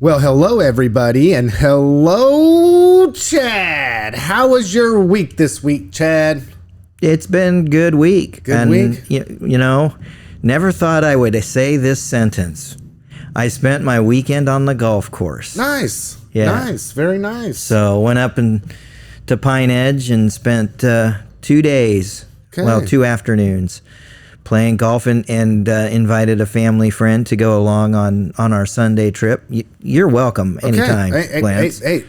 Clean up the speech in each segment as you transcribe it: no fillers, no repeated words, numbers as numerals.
Well, hello, everybody, and hello, Chad. How was your week this week, Chad? It's been good week. Good week? You know, never thought I would say this sentence. I spent my weekend on the golf course. Nice. Yeah. Nice. Very nice. So went up to Pine Edge and spent 2 days, well, 2 afternoons, playing golf and invited a family friend to go along on our Sunday trip. You're welcome anytime, Lance. Hey,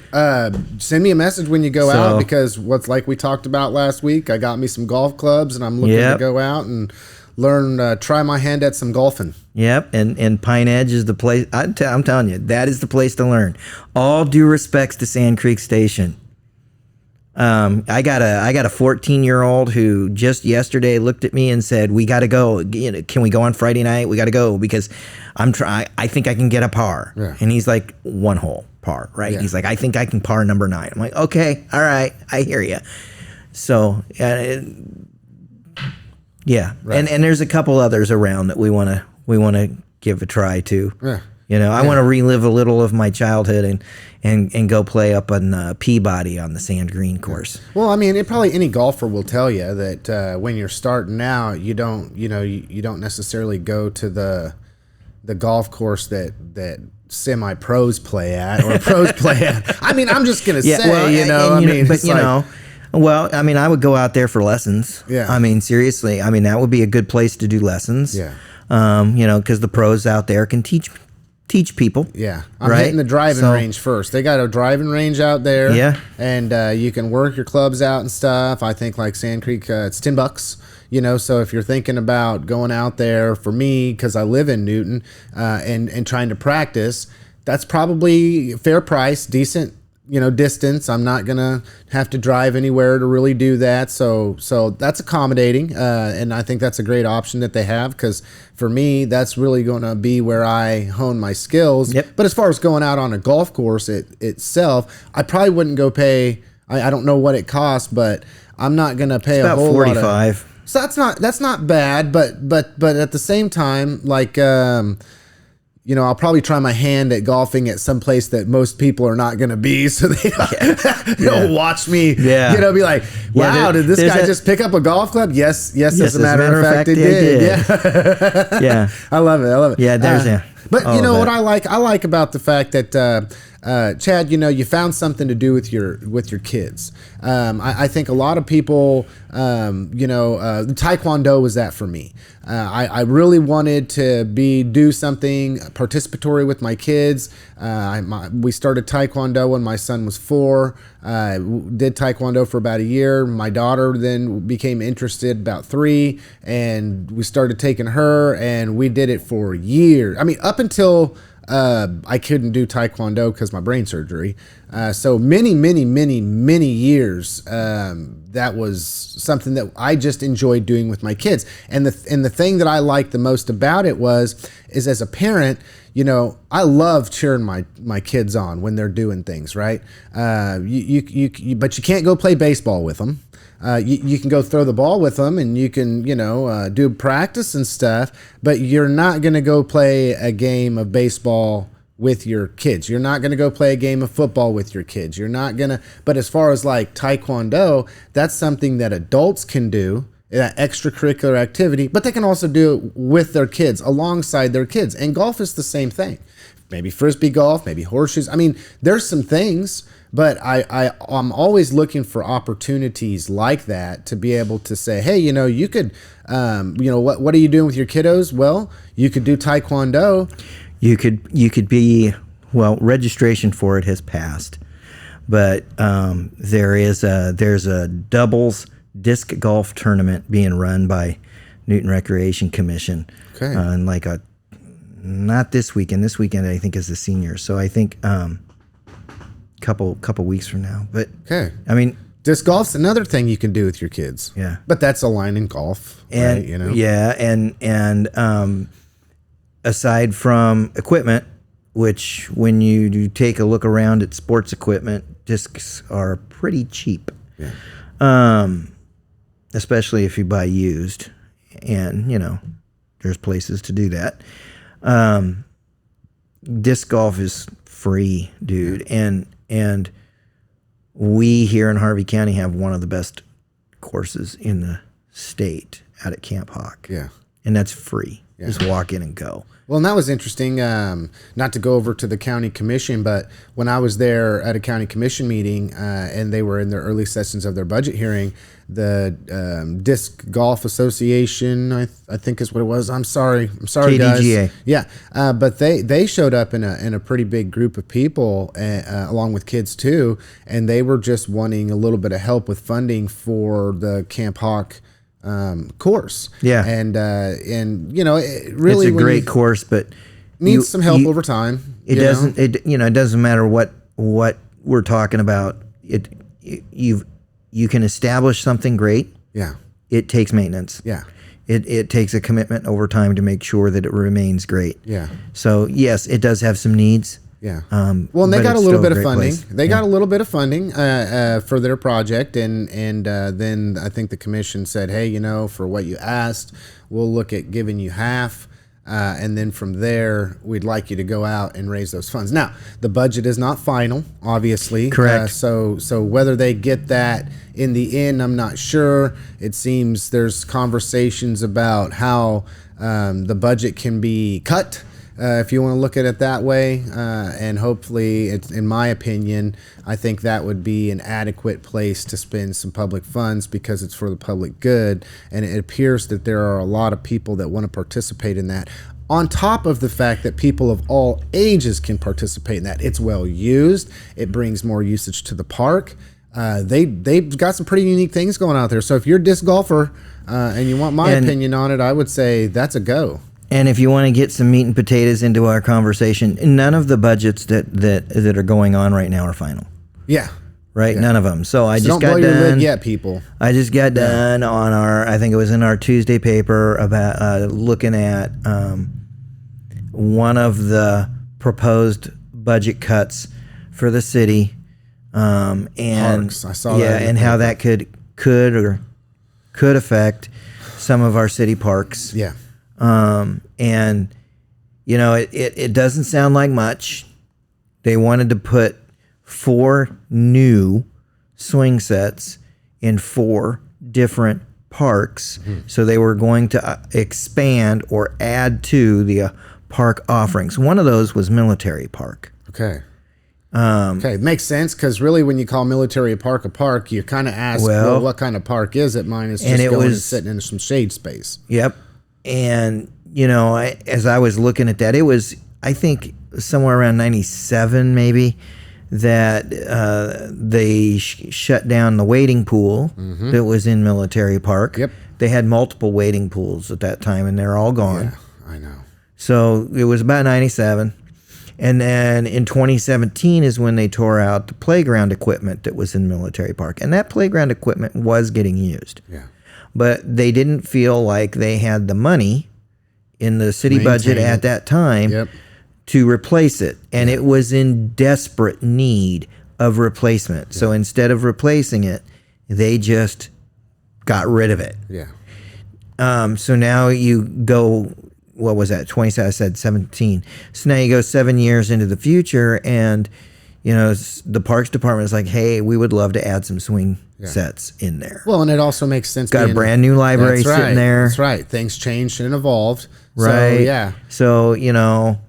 send me a message when you go out, because what's like we talked about last week, I got me some golf clubs and I'm looking to go out and learn, try my hand at some golfing. Yep, and Pine Edge is the place. I'm telling you, that is the place to learn. All due respects to Sand Creek Station. I got a 14-year-old who just yesterday looked at me and said, "We got to go. Can we go on Friday night? We got to go because I think I can get a par." Yeah. And he's like, 1 hole par, right? Yeah. He's like, "I think I can par number 9." I'm like, "Okay, all right, I hear you." So, yeah, right. and there's a couple others around that we want to give a try to. Yeah. I want to relive a little of my childhood and go play up on Peabody on the sand green course. Well, I mean, probably any golfer will tell you that when you're starting out, you don't necessarily go to the golf course that semi-pros play at or pros play at. I mean, I'm just gonna say, well, I mean, I would go out there for lessons. Yeah. I mean, seriously, I mean that would be a good place to do lessons. Yeah. Because the pros out there can teach people. Yeah. I'm hitting the driving range first. They got a driving range out there. Yeah. And you can work your clubs out and stuff. I think like Sand Creek, it's $10. So if you're thinking about going out there, for me, because I live in Newton, and trying to practice, that's probably a fair price, decent, distance. I'm not gonna have to drive anywhere to really do that. So that's accommodating, and I think that's a great option that they have, because for me, that's really going to be where I hone my skills. Yep. But as far as going out on a golf course itself, I probably wouldn't go pay. I don't know what it costs, but I'm not gonna pay a whole lot. About $45. So that's not bad, but at the same time, like. I'll probably try my hand at golfing at some place that most people are not going to be, so they don't watch me. Yeah. Be like, "Wow, did this guy just pick up a golf club?" Yes. As a matter of fact, they did. Yeah. Yeah. I love it. Yeah. But what I like about the fact that Chad, you found something to do with your kids. I think a lot of people, Taekwondo was that for me. I really wanted to do something participatory with my kids. We started Taekwondo when my son was 4. Did Taekwondo for about a year. My daughter then became interested about 3, and we started taking her, and we did it for years. I mean, up until I couldn't do Taekwondo because my brain surgery. So many years. That was something that I just enjoyed doing with my kids. And the thing that I liked the most about it is as a parent, I love cheering my kids on when they're doing things right. But you can't go play baseball with them. You can go throw the ball with them, and you can, do practice and stuff, but you're not going to go play a game of baseball with your kids. You're not going to go play a game of football with your kids. You're not going to, but as far as like Taekwondo, that's something that adults can do, that extracurricular activity, but they can also do it with their kids, alongside their kids. And golf is the same thing. Maybe Frisbee golf, maybe horseshoes. I mean, there's some things, but I'm always looking for opportunities like that to be able to say, hey, you could, what are you doing with your kiddos? Well, you could do Taekwondo. You could be, well, registration for it has passed, but there's a doubles disc golf tournament being run by Newton Recreation Commission. Okay. And not this weekend. This weekend I think is the seniors. So I think couple weeks from now. But okay. I mean, disc golf's another thing you can do with your kids. Yeah. But that's a line in golf, right? Yeah, and aside from equipment, which when you do take a look around at sports equipment, discs are pretty cheap. Yeah. Especially if you buy used, and there's places to do that. Disc golf is free, dude. And we here in Harvey County have one of the best courses in the state out at Camp Hawk. Yeah. And that's free. Yeah. Just walk in and go. Well, and that was interesting, not to go over to the county commission, but when I was there at a county commission meeting and they were in their early sessions of their budget hearing, the Disc Golf Association, I think is what it was. I'm sorry, KDGA. guys. Yeah, but they showed up in a pretty big group of people, along with kids too, and they were just wanting a little bit of help with funding for the Camp Hawk course. Yeah. And you know, it really, it's a great course, but needs some help over time. It doesn't, it doesn't matter what we're talking about. You can establish something great. Yeah. It takes maintenance. Yeah. It takes a commitment over time to make sure that it remains great. Yeah. So yes, it does have some needs. Yeah. Well, and they got a little bit of funding. Place. They got a little bit of funding for their project, and then I think the commission said, hey, you know, for what you asked, we'll look at giving you half, and then from there, we'd like you to go out and raise those funds. Now, the budget is not final, obviously. Correct. So whether they get that in the end, I'm not sure. It seems there's conversations about how the budget can be cut. If you want to look at it that way, and hopefully, in my opinion, I think that would be an adequate place to spend some public funds because it's for the public good, and it appears that there are a lot of people that want to participate in that. On top of the fact that people of all ages can participate in that, it's well used. It brings more usage to the park. They've got some pretty unique things going out there. So if you're a disc golfer and you want my opinion on it, I would say that's a go. And if you want to get some meat and potatoes into our conversation, none of the budgets that are going on right now are final. Yeah. Right? Yeah. None of them. So I just don't got blow your done. lid yet, people. I just got done on I think it was in our Tuesday paper about looking at one of the proposed budget cuts for the city. And Parks. I saw that. Yeah, and how that could affect some of our city parks. Yeah. And you know, it doesn't sound like much. They wanted to put 4 new swing sets in 4 different parks. Mm-hmm. So they were going to expand or add to the park offerings. One of those was Military Park. Okay. Okay, makes sense, because really when you call Military Park a park, you kind of ask, well, what kind of park is it? Mine is just going and sitting in some shade space. Yep. And, you know, as I was looking at that, it was, I think, somewhere around 97 maybe, that they shut down the wading pool that was in Military Park. Yep. They had multiple wading pools at that time, and they're all gone. Yeah, I know. So it was about 97. And then in 2017 is when they tore out the playground equipment that was in Military Park. And that playground equipment was getting used. Yeah. But they didn't feel like they had the money in the city budget at that time to replace it. And it was in desperate need of replacement. Yeah. So instead of replacing it, they just got rid of it. Yeah. So now you go... What was that? 20? I said 17. So now you go 7 years into the future, and you know the Parks Department is like, "Hey, we would love to add some swing sets in there." Well, and it also makes sense. Got a brand new library sitting there. That's right. Things changed and evolved. Right. So, yeah. So you know,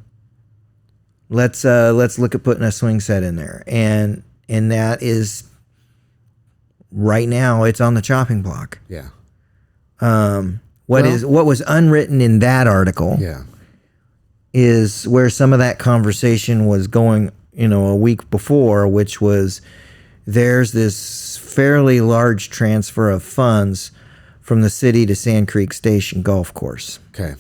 let's look at putting a swing set in there, and that is right now it's on the chopping block. Yeah. What was unwritten in that article is where some of that conversation was going, you know, a week before, which was there's this fairly large transfer of funds from the city to Sand Creek Station Golf Course. Okay.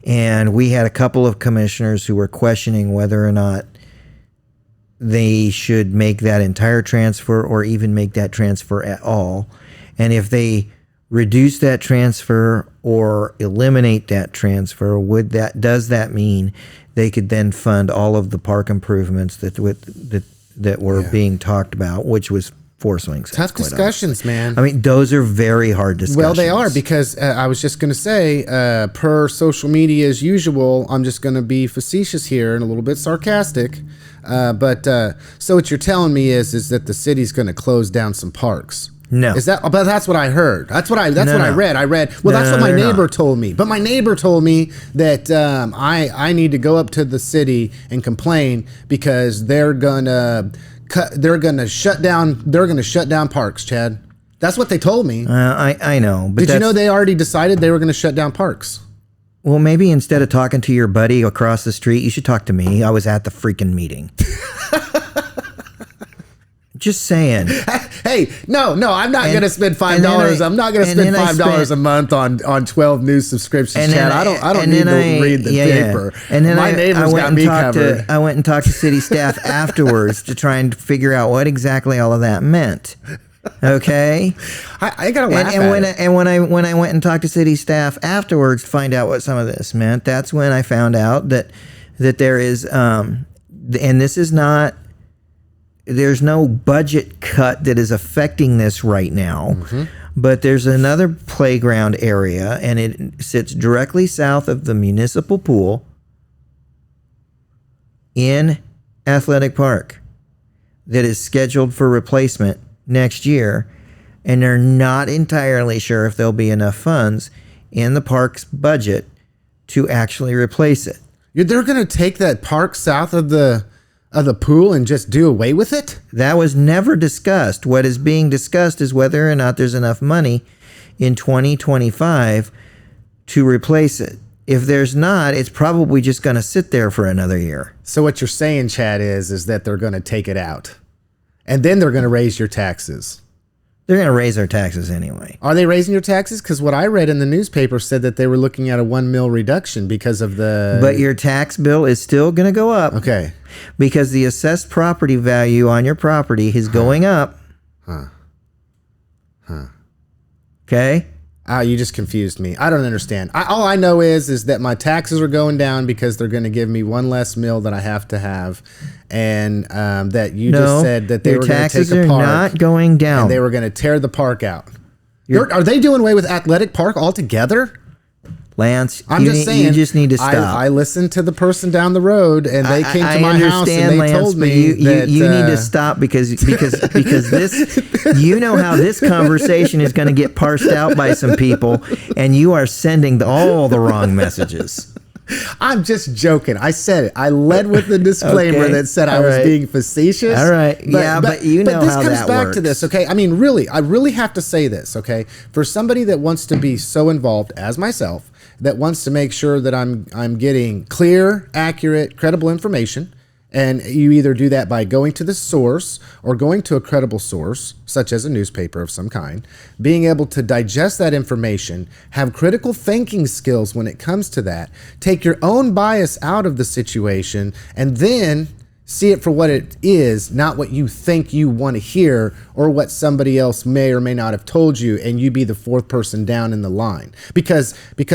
And we had a couple of commissioners who were questioning whether or not they should make that entire transfer or even make that transfer at all. And if they reduce that transfer or eliminate that transfer, does that mean they could then fund all of the park improvements that were being talked about, which was 4 swing sets? Tough discussions, man. I mean, those are very hard discussions. Well, they are, because I was just going to say, per social media as usual, I'm just going to be facetious here and a little bit sarcastic. So what you're telling me is that the city's going to close down some parks. No. Is that? But that's what I heard. That's what I read. Well, that's what my neighbor told me. But my neighbor told me that I need to go up to the city and complain because they're gonna shut down parks, Chad. That's what they told me. I know. But did you know they already decided they were going to shut down parks? Well, maybe instead of talking to your buddy across the street, you should talk to me. I was at the freaking meeting. Just saying. Hey, no, I'm not going to spend $5. I'm not going to spend $5 a month on 12 news subscriptions, Chad. I don't need to read the paper. And then my neighbors got me covered. I went and talked to city staff afterwards to try and figure out what exactly all of that meant. Okay, I gotta laugh when I went and talked to city staff afterwards to find out what some of this meant, that's when I found out that there is and this is not. There's no budget cut that is affecting this right now, but there's another playground area, and it sits directly south of the municipal pool in Athletic Park that is scheduled for replacement next year, and they're not entirely sure if there'll be enough funds in the park's budget to actually replace it. They're going to take that park south of the pool and just do away with it? That was never discussed. What is being discussed is whether or not there's enough money in 2025 to replace it. If there's not, it's probably just going to sit there for another year. So what you're saying, Chad, is that they're going to take it out. And then they're going to raise your taxes. They're going to raise our taxes anyway. Are they raising your taxes? Because what I read in the newspaper said that they were looking at a 1 mil reduction because of the... But your tax bill is still going to go up. Okay. Because the assessed property value on your property is going up. Okay? You just confused me. I don't understand. All I know is that my taxes are going down because they're going to give me one less meal that I have to have, and that you just said that they were going to take a park. Your taxes are not going down. And they were going to tear the park out. Are they doing away with Athletic Park altogether? Lance, I'm just saying, you just need to stop. I listened to the person down the road, and they came to my house and they Lance, told me that you need to stop because this, you know how this conversation is going to get parsed out by some people, and you are sending all the wrong messages. I'm just joking. I said it. I led with the disclaimer that said I was being facetious. All right. But you know how that works. But this comes back to this, okay? I mean, really, I really have to say this, okay? For somebody that wants to be so involved as myself, that wants to make sure that I'm getting clear, accurate, credible information, and you either do that by going to the source or going to a credible source, such as a newspaper of some kind, being able to digest that information, have critical thinking skills when it comes to that, take your own bias out of the situation, and then see it for what it is, not what you think you want to hear or what somebody else may or may not have told you, and you be the fourth person down in the line. Because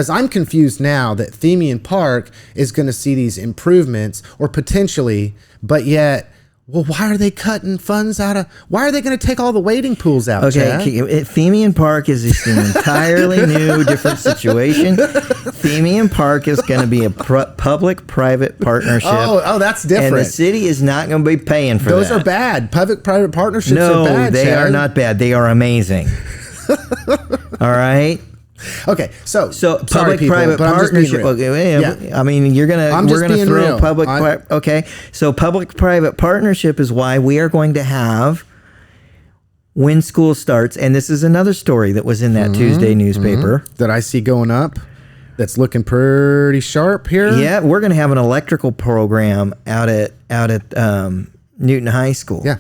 I'm confused now that Themian Park is going to see these improvements, or potentially, but yet, well, why are they cutting funds out of... Why are they going to take all the wading pools out, Chad? Themian Park is just an entirely new, different situation. Themian Park is going to be a public-private partnership. Oh, that's different. And the city is not going to be paying for Those that. are bad. Public-private partnerships are bad, No, they Chad. are not bad. They are amazing. All right? Okay, so public-private partnership. Okay, I mean, we're gonna throw public. Okay, so public-private partnership is why we are going to have when school starts, and this is another story that was in that Tuesday newspaper that I see going up. That's looking pretty sharp here. Yeah, we're gonna have an electrical program out at Newton High School. Yeah.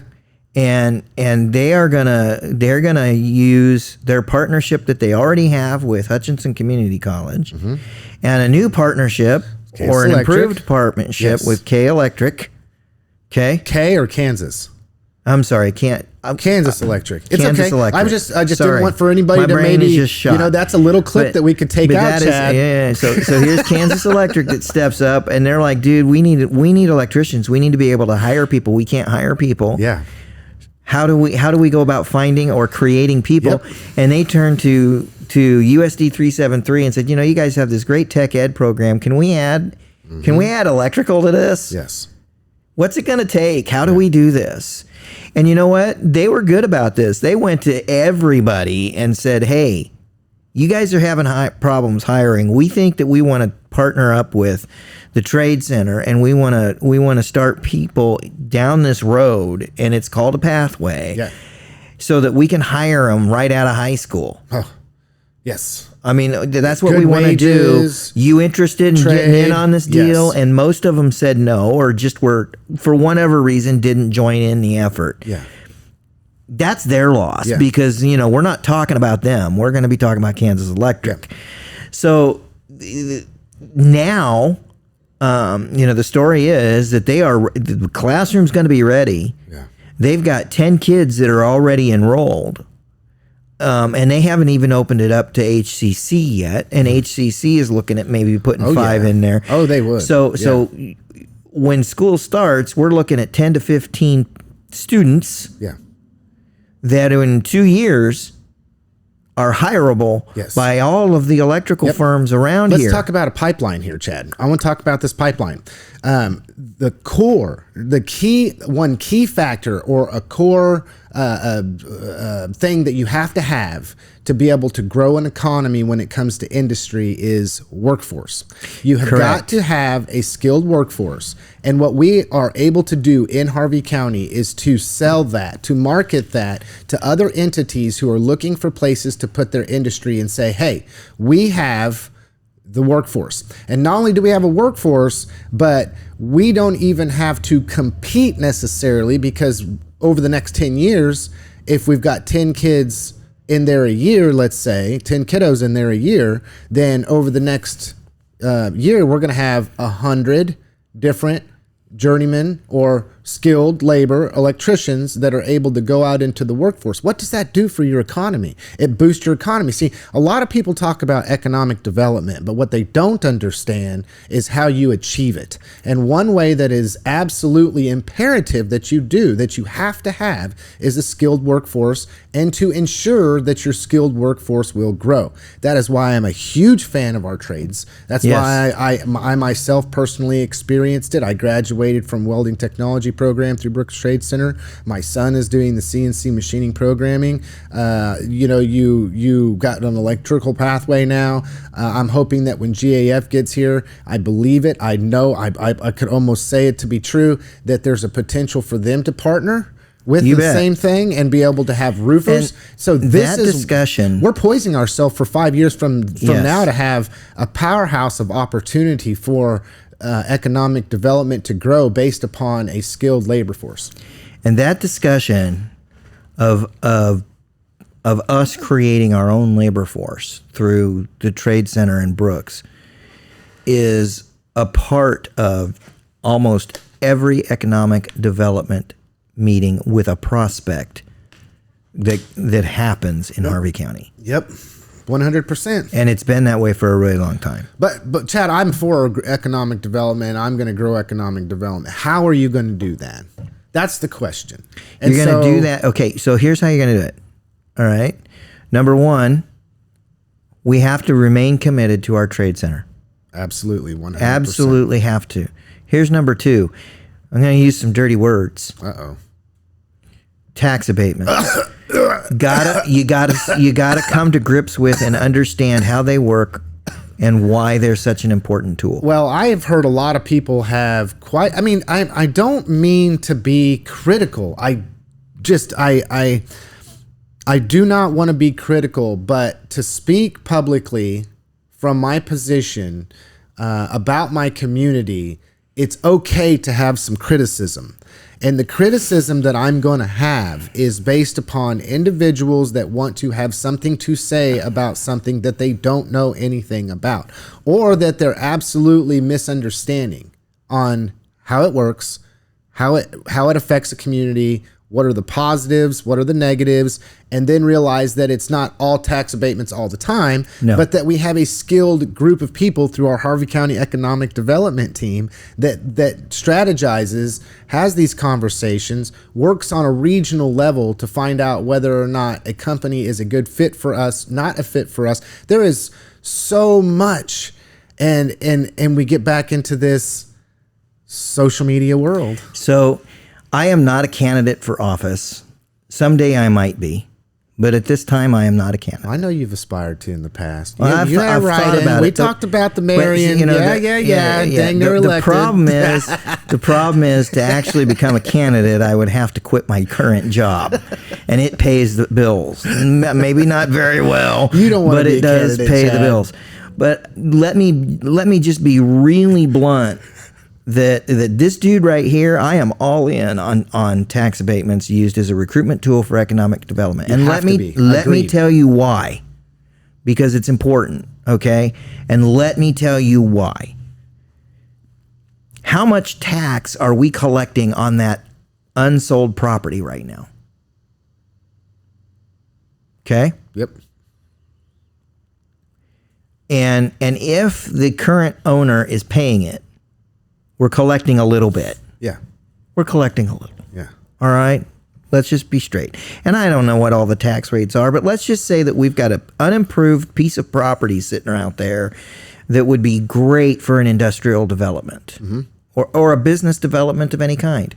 And they're gonna use their partnership that they already have with Hutchinson Community College, and a new partnership or an improved partnership with K Electric. Okay, K or Kansas? I'm sorry, Kansas Electric. It's Kansas okay. Electric. I just didn't want for anybody My to brain maybe, is just shot. that's a little clip that we could take out, Chad. So here's Kansas Electric that steps up, and they're like, dude, we need electricians. We need to be able to hire people. We can't hire people. Yeah. How do we go about finding or creating people? Yep. And they turned to USD 373 and said, you guys have this great tech ed program. Can we add electrical to this? Yes. What's it going to take? How do we do this? And you know what? They were good about this. They went to everybody and said, hey, you guys are having problems hiring. We think that we want to partner up with the Trade Center, and we want to start people down this road, and it's called a pathway, so that we can hire them right out of high school. Oh, yes. I mean, that's what we want to do. You interested in getting in on this deal? Yes. And most of them said no, or just were, for whatever reason, didn't join in the effort. Yeah. That's their loss, because, you know, we're not talking about them. We're going to be talking about Kansas Electric. Yeah. So now, you know, the story is that the classroom's going to be ready. Yeah. They've got 10 kids that are already enrolled. And they haven't even opened it up to HCC yet, and HCC is looking at maybe putting 5 in there. Oh, they would. So when school starts, we're looking at 10 to 15 students that in 2 years are hireable by all of the electrical firms around here. Let's talk about a pipeline here, Chad. I want to talk about this pipeline. The core, one key factor, or a core thing that you have to be able to grow an economy when it comes to industry is workforce. You have got to have a skilled workforce. And what we are able to do in Harvey County is to sell that, to market that to other entities who are looking for places to put their industry and say, hey, we have the workforce. And not only do we have a workforce, but we don't even have to compete necessarily, because over the next 10 years, if we've got 10 kids in there a year, let's say 10 kiddos in there a year, then over the next year, we're going to have 100 different journeymen or skilled labor electricians that are able to go out into the workforce. What does that do for your economy? It boosts your economy. See, a lot of people talk about economic development, but what they don't understand is how you achieve it. And one way that is absolutely imperative that you have to have, is a skilled workforce, and to ensure that your skilled workforce will grow. That is why I'm a huge fan of our trades. That's why I myself personally experienced it. I graduated from welding technology program through Brooks Trade Center. My son is doing the CNC machining programming. You know, you got an electrical pathway now. I'm hoping that when GAF gets here, I believe it. I know I could almost say it to be true, that there's a potential for them to partner with same thing and be able to have roofers. And so this discussion, we're poisoning ourselves for 5 years from now to have a powerhouse of opportunity for economic development to grow based upon a skilled labor force. And that discussion of us creating our own labor force through the Trade Center in Brooks is a part of almost every economic development meeting with a prospect that happens in Harvey County. Yep. 100%. And it's been that way for a really long time. But Chad, I'm for economic development. I'm going to grow economic development. How are you going to do that? That's the question. And you're going to do that. Okay, so here's how you're going to do it. All right. Number one, we have to remain committed to our trade center. Absolutely, 100%. Absolutely have to. Here's number two. I'm going to use some dirty words. Uh-oh. Tax abatement. You gotta come to grips with and understand how they work and why they're such an important tool. Well, I have heard a lot of people have I don't mean to be critical. I do not want to be critical, but to speak publicly from my position about my community, it's okay to have some criticism. And the criticism that I'm going to have is based upon individuals that want to have something to say about something that they don't know anything about, or that they're absolutely misunderstanding on how it works, how it affects a community, what are the positives, what are the negatives, and then realize that it's not all tax abatements all the time, but that we have a skilled group of people through our Harvey County Economic Development Team that strategizes, has these conversations, works on a regional level to find out whether or not a company is a good fit for us, not a fit for us. There is so much, and we get back into this social media world. So I am not a candidate for office. Someday I might be. But at this time, I am not a candidate. I know you've aspired to in the past. Well, I've thought about we it. talked about the Marion. But, Dang, they're elected. The problem is to actually become a candidate, I would have to quit my current job, and it pays the bills. Maybe not very well. You don't want to but be it does candidate, pay Chad. the bills. But let me just be really blunt. That this dude right here, I am all in on tax abatements used as a recruitment tool for economic development. And let me tell you why. Because it's important, okay? And let me tell you why. How much tax are we collecting on that unsold property right now? Okay? Yep. And if the current owner is paying it, we're collecting a little bit. Yeah. We're collecting a little. Yeah. All right? Let's just be straight. And I don't know what all the tax rates are, but let's just say that we've got an unimproved piece of property sitting out there that would be great for an industrial development or a business development of any kind.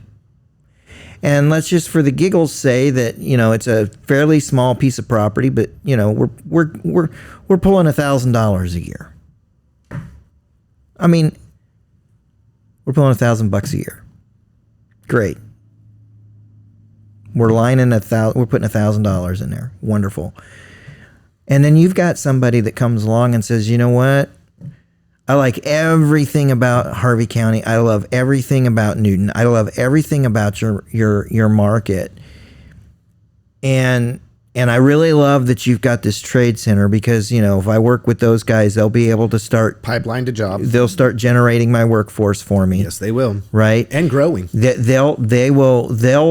And let's just for the giggles say that, it's a fairly small piece of property, but, we're pulling $1,000 a year. I mean, we're pulling $1,000 a year. Great. We're lining we're putting $1,000 in there. Wonderful. And then you've got somebody that comes along and says, you know what? I like everything about Harvey County. I love everything about Newton. I love everything about your market. And I really love that you've got this trade center because, if I work with those guys, they'll be able to start pipeline to jobs. They'll start generating my workforce for me. Yes, they will. Right? And growing. They'll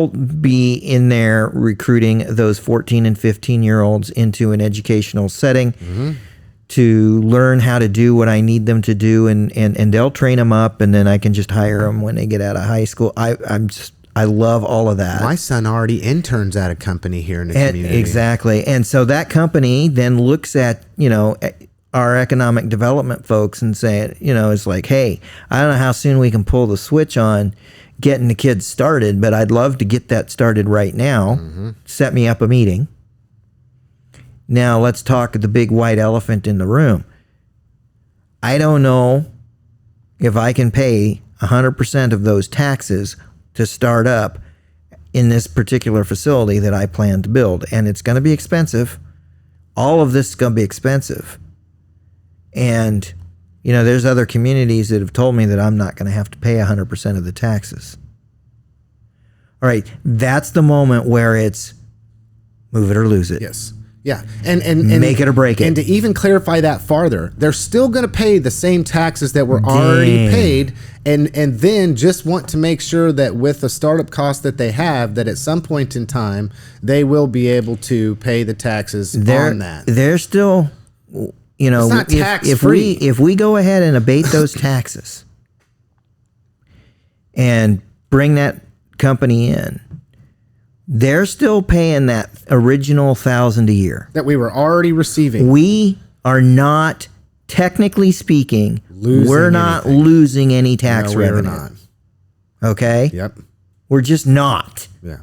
be in there recruiting those 14 and 15-year-olds into an educational setting to learn how to do what I need them to do, and they'll train them up, and then I can just hire them when they get out of high school. I love all of that. My son already interns at a company here in the community. Exactly. And so that company then looks at, our economic development folks and say, it's like, hey, I don't know how soon we can pull the switch on getting the kids started, but I'd love to get that started right now. Set me up a meeting. Now let's talk the big white elephant in the room. I don't know if I can pay 100% of those taxes to start up in this particular facility that I plan to build. And it's going to be expensive. All of this is going to be expensive. And, there's other communities that have told me that I'm not going to have to pay 100% of the taxes. All right. That's the moment where it's move it or lose it. Yes. Yeah. And make it or break it. And to even clarify that farther, they're still going to pay the same taxes that were already paid, and then just want to make sure that with the startup cost that they have, that at some point in time, they will be able to pay the taxes on that. They're still, it's not tax-free. If we go ahead and abate those taxes and bring that company in, they're still paying that original $1,000 a year that we were already receiving. We are not, technically speaking, losing any tax revenue. We're not. Okay? Yep. We're just not. Yeah.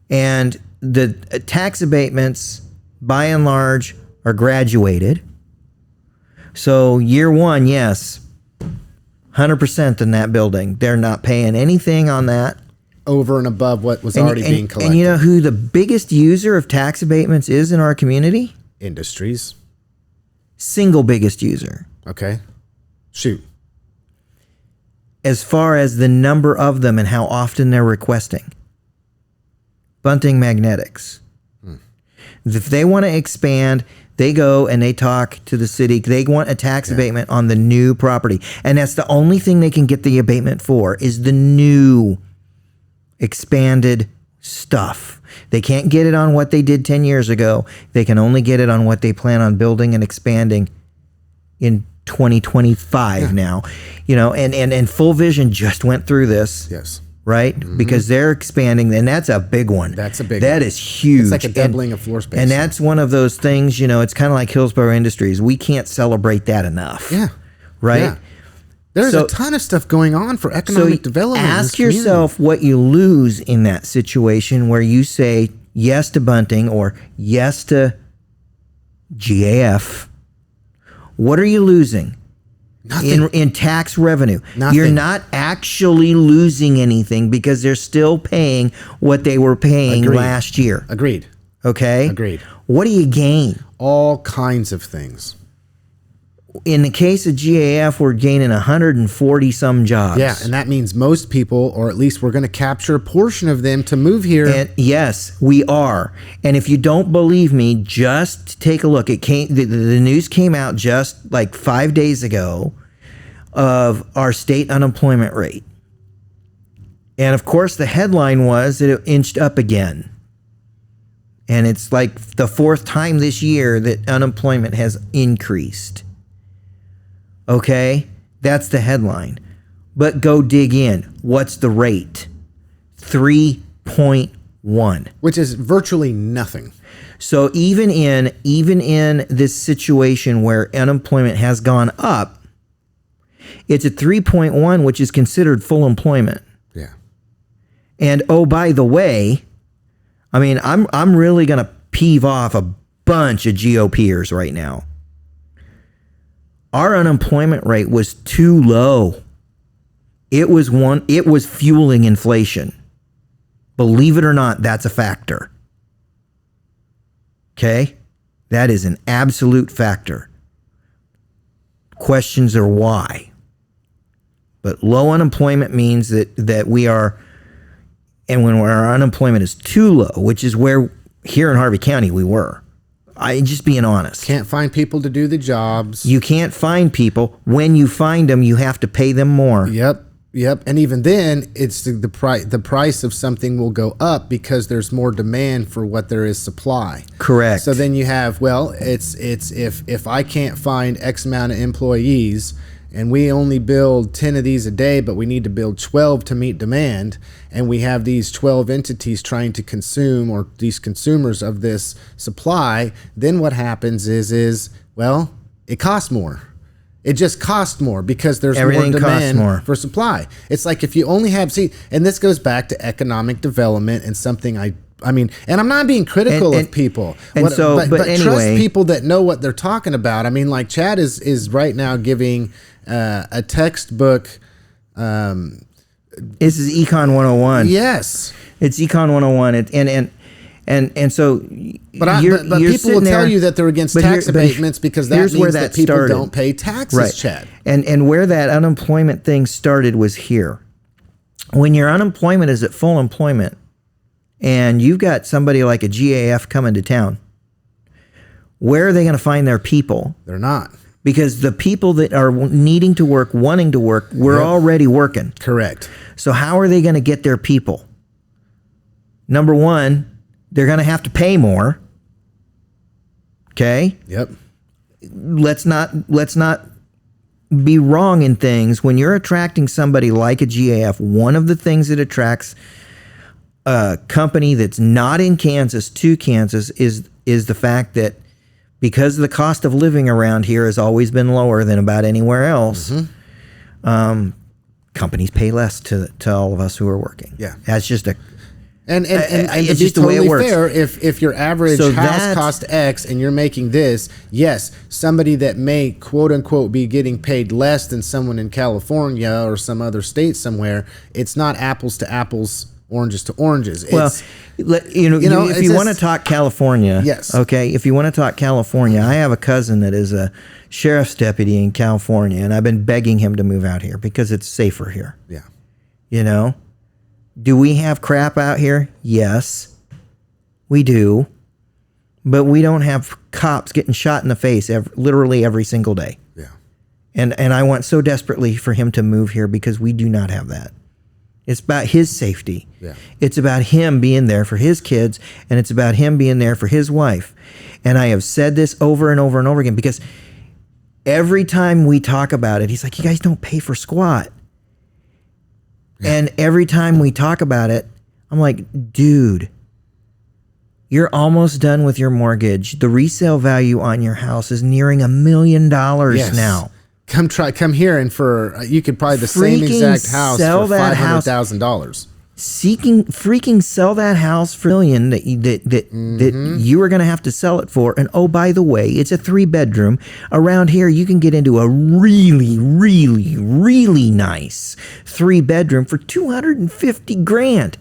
And the tax abatements, by and large, are graduated. So year one, yes, 100% in that building. They're not paying anything on that. Over and above what was already being collected. And you know who the biggest user of tax abatements is in our community? Industries. Single biggest user. Okay. Shoot. As far as the number of them and how often they're requesting. Bunting Magnetics. If they want to expand, they go and they talk to the city. They want a tax abatement on the new property. And that's the only thing they can get the abatement for is the new expanded stuff. They can't get it on what they did 10 years ago. They can only get it on what they plan on building and expanding in 2025 now. And Full Vision just went through this. Yes. Right? Because they're expanding, and that's a big one. That is huge. It's like a doubling of floor space. And that's one of those things, it's kind of like Hillsborough Industries. We can't celebrate that enough. Yeah. Right? Yeah. There's a ton of stuff going on for economic development. Ask yourself what you lose in that situation where you say yes to bunting or yes to GAF. What are you losing? Nothing. In tax revenue? Nothing. You're not actually losing anything because they're still paying what they were paying last year. Agreed. Okay? Agreed. What do you gain? All kinds of things. In the case of GAF, we're gaining 140 some jobs. Yeah, and that means most people, or at least we're going to capture a portion of them to move here. And yes, we are. And if you don't believe me, just take a look. The news came out just like 5 days ago of our state unemployment rate. And of course, the headline was that it inched up again. And it's like the fourth time this year that unemployment has increased. Okay, that's the headline. But go dig in. What's the rate? 3.1. Which is virtually nothing. So even in this situation where unemployment has gone up, it's at 3.1, which is considered full employment. Yeah. And oh, by the way, I mean, I'm really going to peeve off a bunch of GOPers right now. Our unemployment rate was too low. It was fueling inflation. Believe it or not, that's a factor. Okay? That is an absolute factor. Questions are why. But low unemployment means that we are, and when our unemployment is too low, which is where here in Harvey County we were. I just being honest. Can't find people to do the jobs. You can't find people. When you find them, you have to pay them more. Yep. And even then, it's the price of something will go up because there's more demand for what there is supply. Correct. So then you have, well, it's if I can't find X amount of employees and we only build 10 of these a day, but we need to build 12 to meet demand, and we have these 12 entities trying to consume, or these consumers of this supply, then what happens is well, it costs more. It just costs more because there's more demand for supply. It's like if you only have, and this goes back to economic development and something I mean, and I'm not being critical of people, but anyway, trust people that know what they're talking about. I mean, like Chad is right now giving a textbook. This is Econ 101. Yes, it's Econ 101, and so. But people will tell you that they're against tax abatements because that means that people don't pay taxes, right. Chad. And where that unemployment thing started was here. When your unemployment is at full employment, and you've got somebody like a GAF coming to town, where are they going to find their people? They're not. Because the people that are needing to work, wanting to work, we're already working. Correct. So how are they going to get their people? Number one, they're going to have to pay more. Okay? Yep. Let's not be wrong in things. When you're attracting somebody like a GAF, one of the things that attracts a company that's not in Kansas to Kansas is the fact that because the cost of living around here has always been lower than about anywhere else, companies pay less to all of us who are working. Yeah. That's just a... And it's to be just the way it totally works. fair, if your average house cost X and you're making this, yes, somebody that may quote unquote be getting paid less than someone in California or some other state somewhere, it's not apples to apples, oranges to oranges. It's, if you want to talk California, yes, okay. If you want to talk California, I have a cousin that is a sheriff's deputy in California, and I've been begging him to move out here because it's safer here. Yeah, you know. Do we have crap out here? Yes, we do. But we don't have cops getting shot in the face literally every single day. Yeah. And I want so desperately for him to move here because we do not have that. It's about his safety. Yeah. It's about him being there for his kids, and it's about him being there for his wife. And I have said this over and over and over again because every time we talk about it, he's like, you guys don't pay for squat. Yeah. And every time we talk about it, I'm like, dude, you're almost done with your mortgage. The resale value on your house is nearing $1 million now. come here, and for you could probably the same exact house for $500,000. Freaking sell that house for $1 million that you were going to have to sell it for. And oh, by the way, it's a 3-bedroom. Around here, you can get into a really, really, really nice 3-bedroom for $250,000.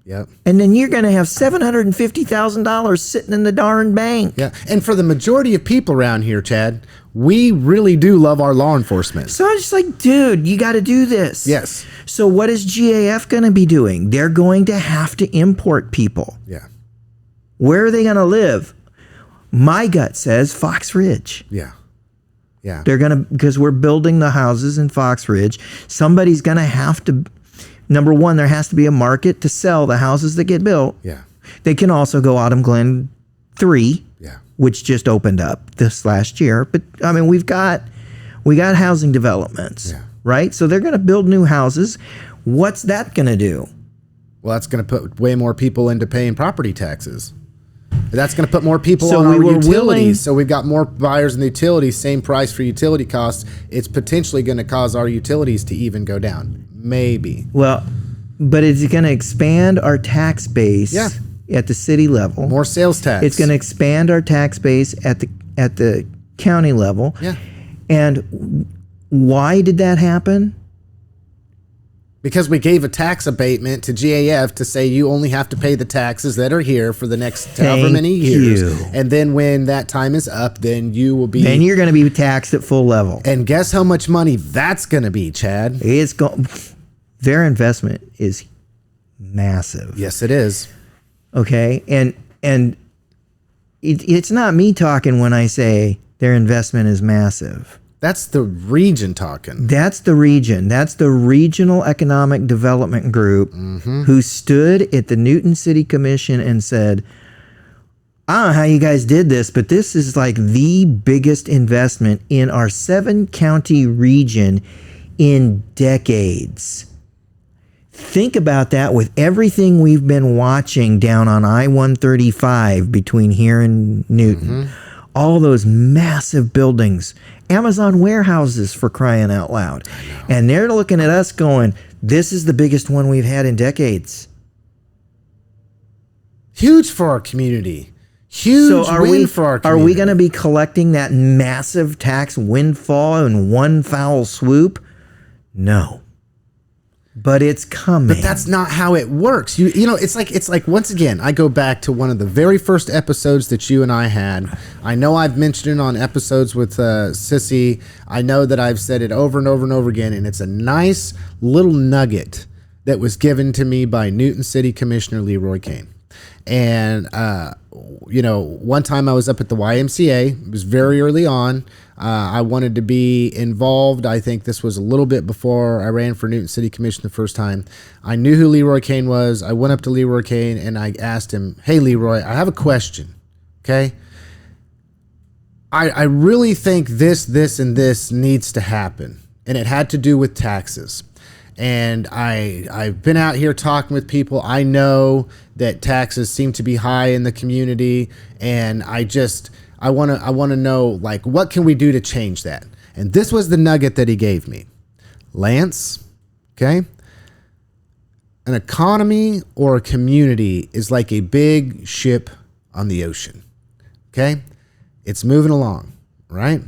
Yep. And then you're going to have $750,000 sitting in the darn bank. Yeah. And for the majority of people around here, Chad, we really do love our law enforcement. So I was just like, dude, you got to do this. Yes. So what is GAF going to be doing? They're going to have to import people. Yeah. Where are they going to live? My gut says Fox Ridge. Yeah. They're going to, because we're building the houses in Fox Ridge. Somebody's going to have to, number one, there has to be a market to sell the houses that get built. Yeah. They can also go Autumn Glen 3. Yeah. Which just opened up this last year. But I mean, we got housing developments, right? So they're going to build new houses. What's that going to do? Well, that's going to put way more people into paying property taxes. That's going to put more people on our utilities. So we've got more buyers in the utilities, same price for utility costs. It's potentially going to cause our utilities to even go down. Maybe. Well, but it's going to expand our tax base. Yeah. At the city level. More sales tax. It's going to expand our tax base at the county level. Yeah. And why did that happen? Because we gave a tax abatement to GAF to say you only have to pay the taxes that are here for the next however many years. And then when that time is up, then you will be... Then you're going to be taxed at full level. And guess how much money that's going to be, Chad? Their investment is massive. Yes, it is. Okay, and it's not me talking when I say their investment is massive. That's the region talking. That's the region. That's the Regional Economic Development Group who stood at the Newton City Commission and said, I don't know how you guys did this, but this is like the biggest investment in our 7-county region in decades. Think about that with everything we've been watching down on I-135 between here and Newton. All those massive buildings, Amazon warehouses for crying out loud. And they're looking at us going, this is the biggest one we've had in decades. Huge for our community. Huge win for our community. Are we going to be collecting that massive tax windfall in one foul swoop? No. But it's coming. But that's not how it works. You know, it's like once again, I go back to one of the very first episodes that you and I had. I know I've mentioned it on episodes with Sissy. I know that I've said it over and over and over again, and it's a nice little nugget that was given to me by Newton City Commissioner Leroy Kane. And one time I was up at the YMCA. It was very early on. I wanted to be involved. I think this was a little bit before I ran for Newton City Commission the first time. I knew who Leroy Kane was. I went up to Leroy Kane and I asked him, hey, Leroy, I have a question, okay? I really think this, and this needs to happen. And it had to do with taxes. And I've been out here talking with people. I know that taxes seem to be high in the community, and I want to know, like, what can we do to change that? And this was the nugget that he gave me. Lance, okay? An economy or a community is like a big ship on the ocean, okay? It's moving along, right?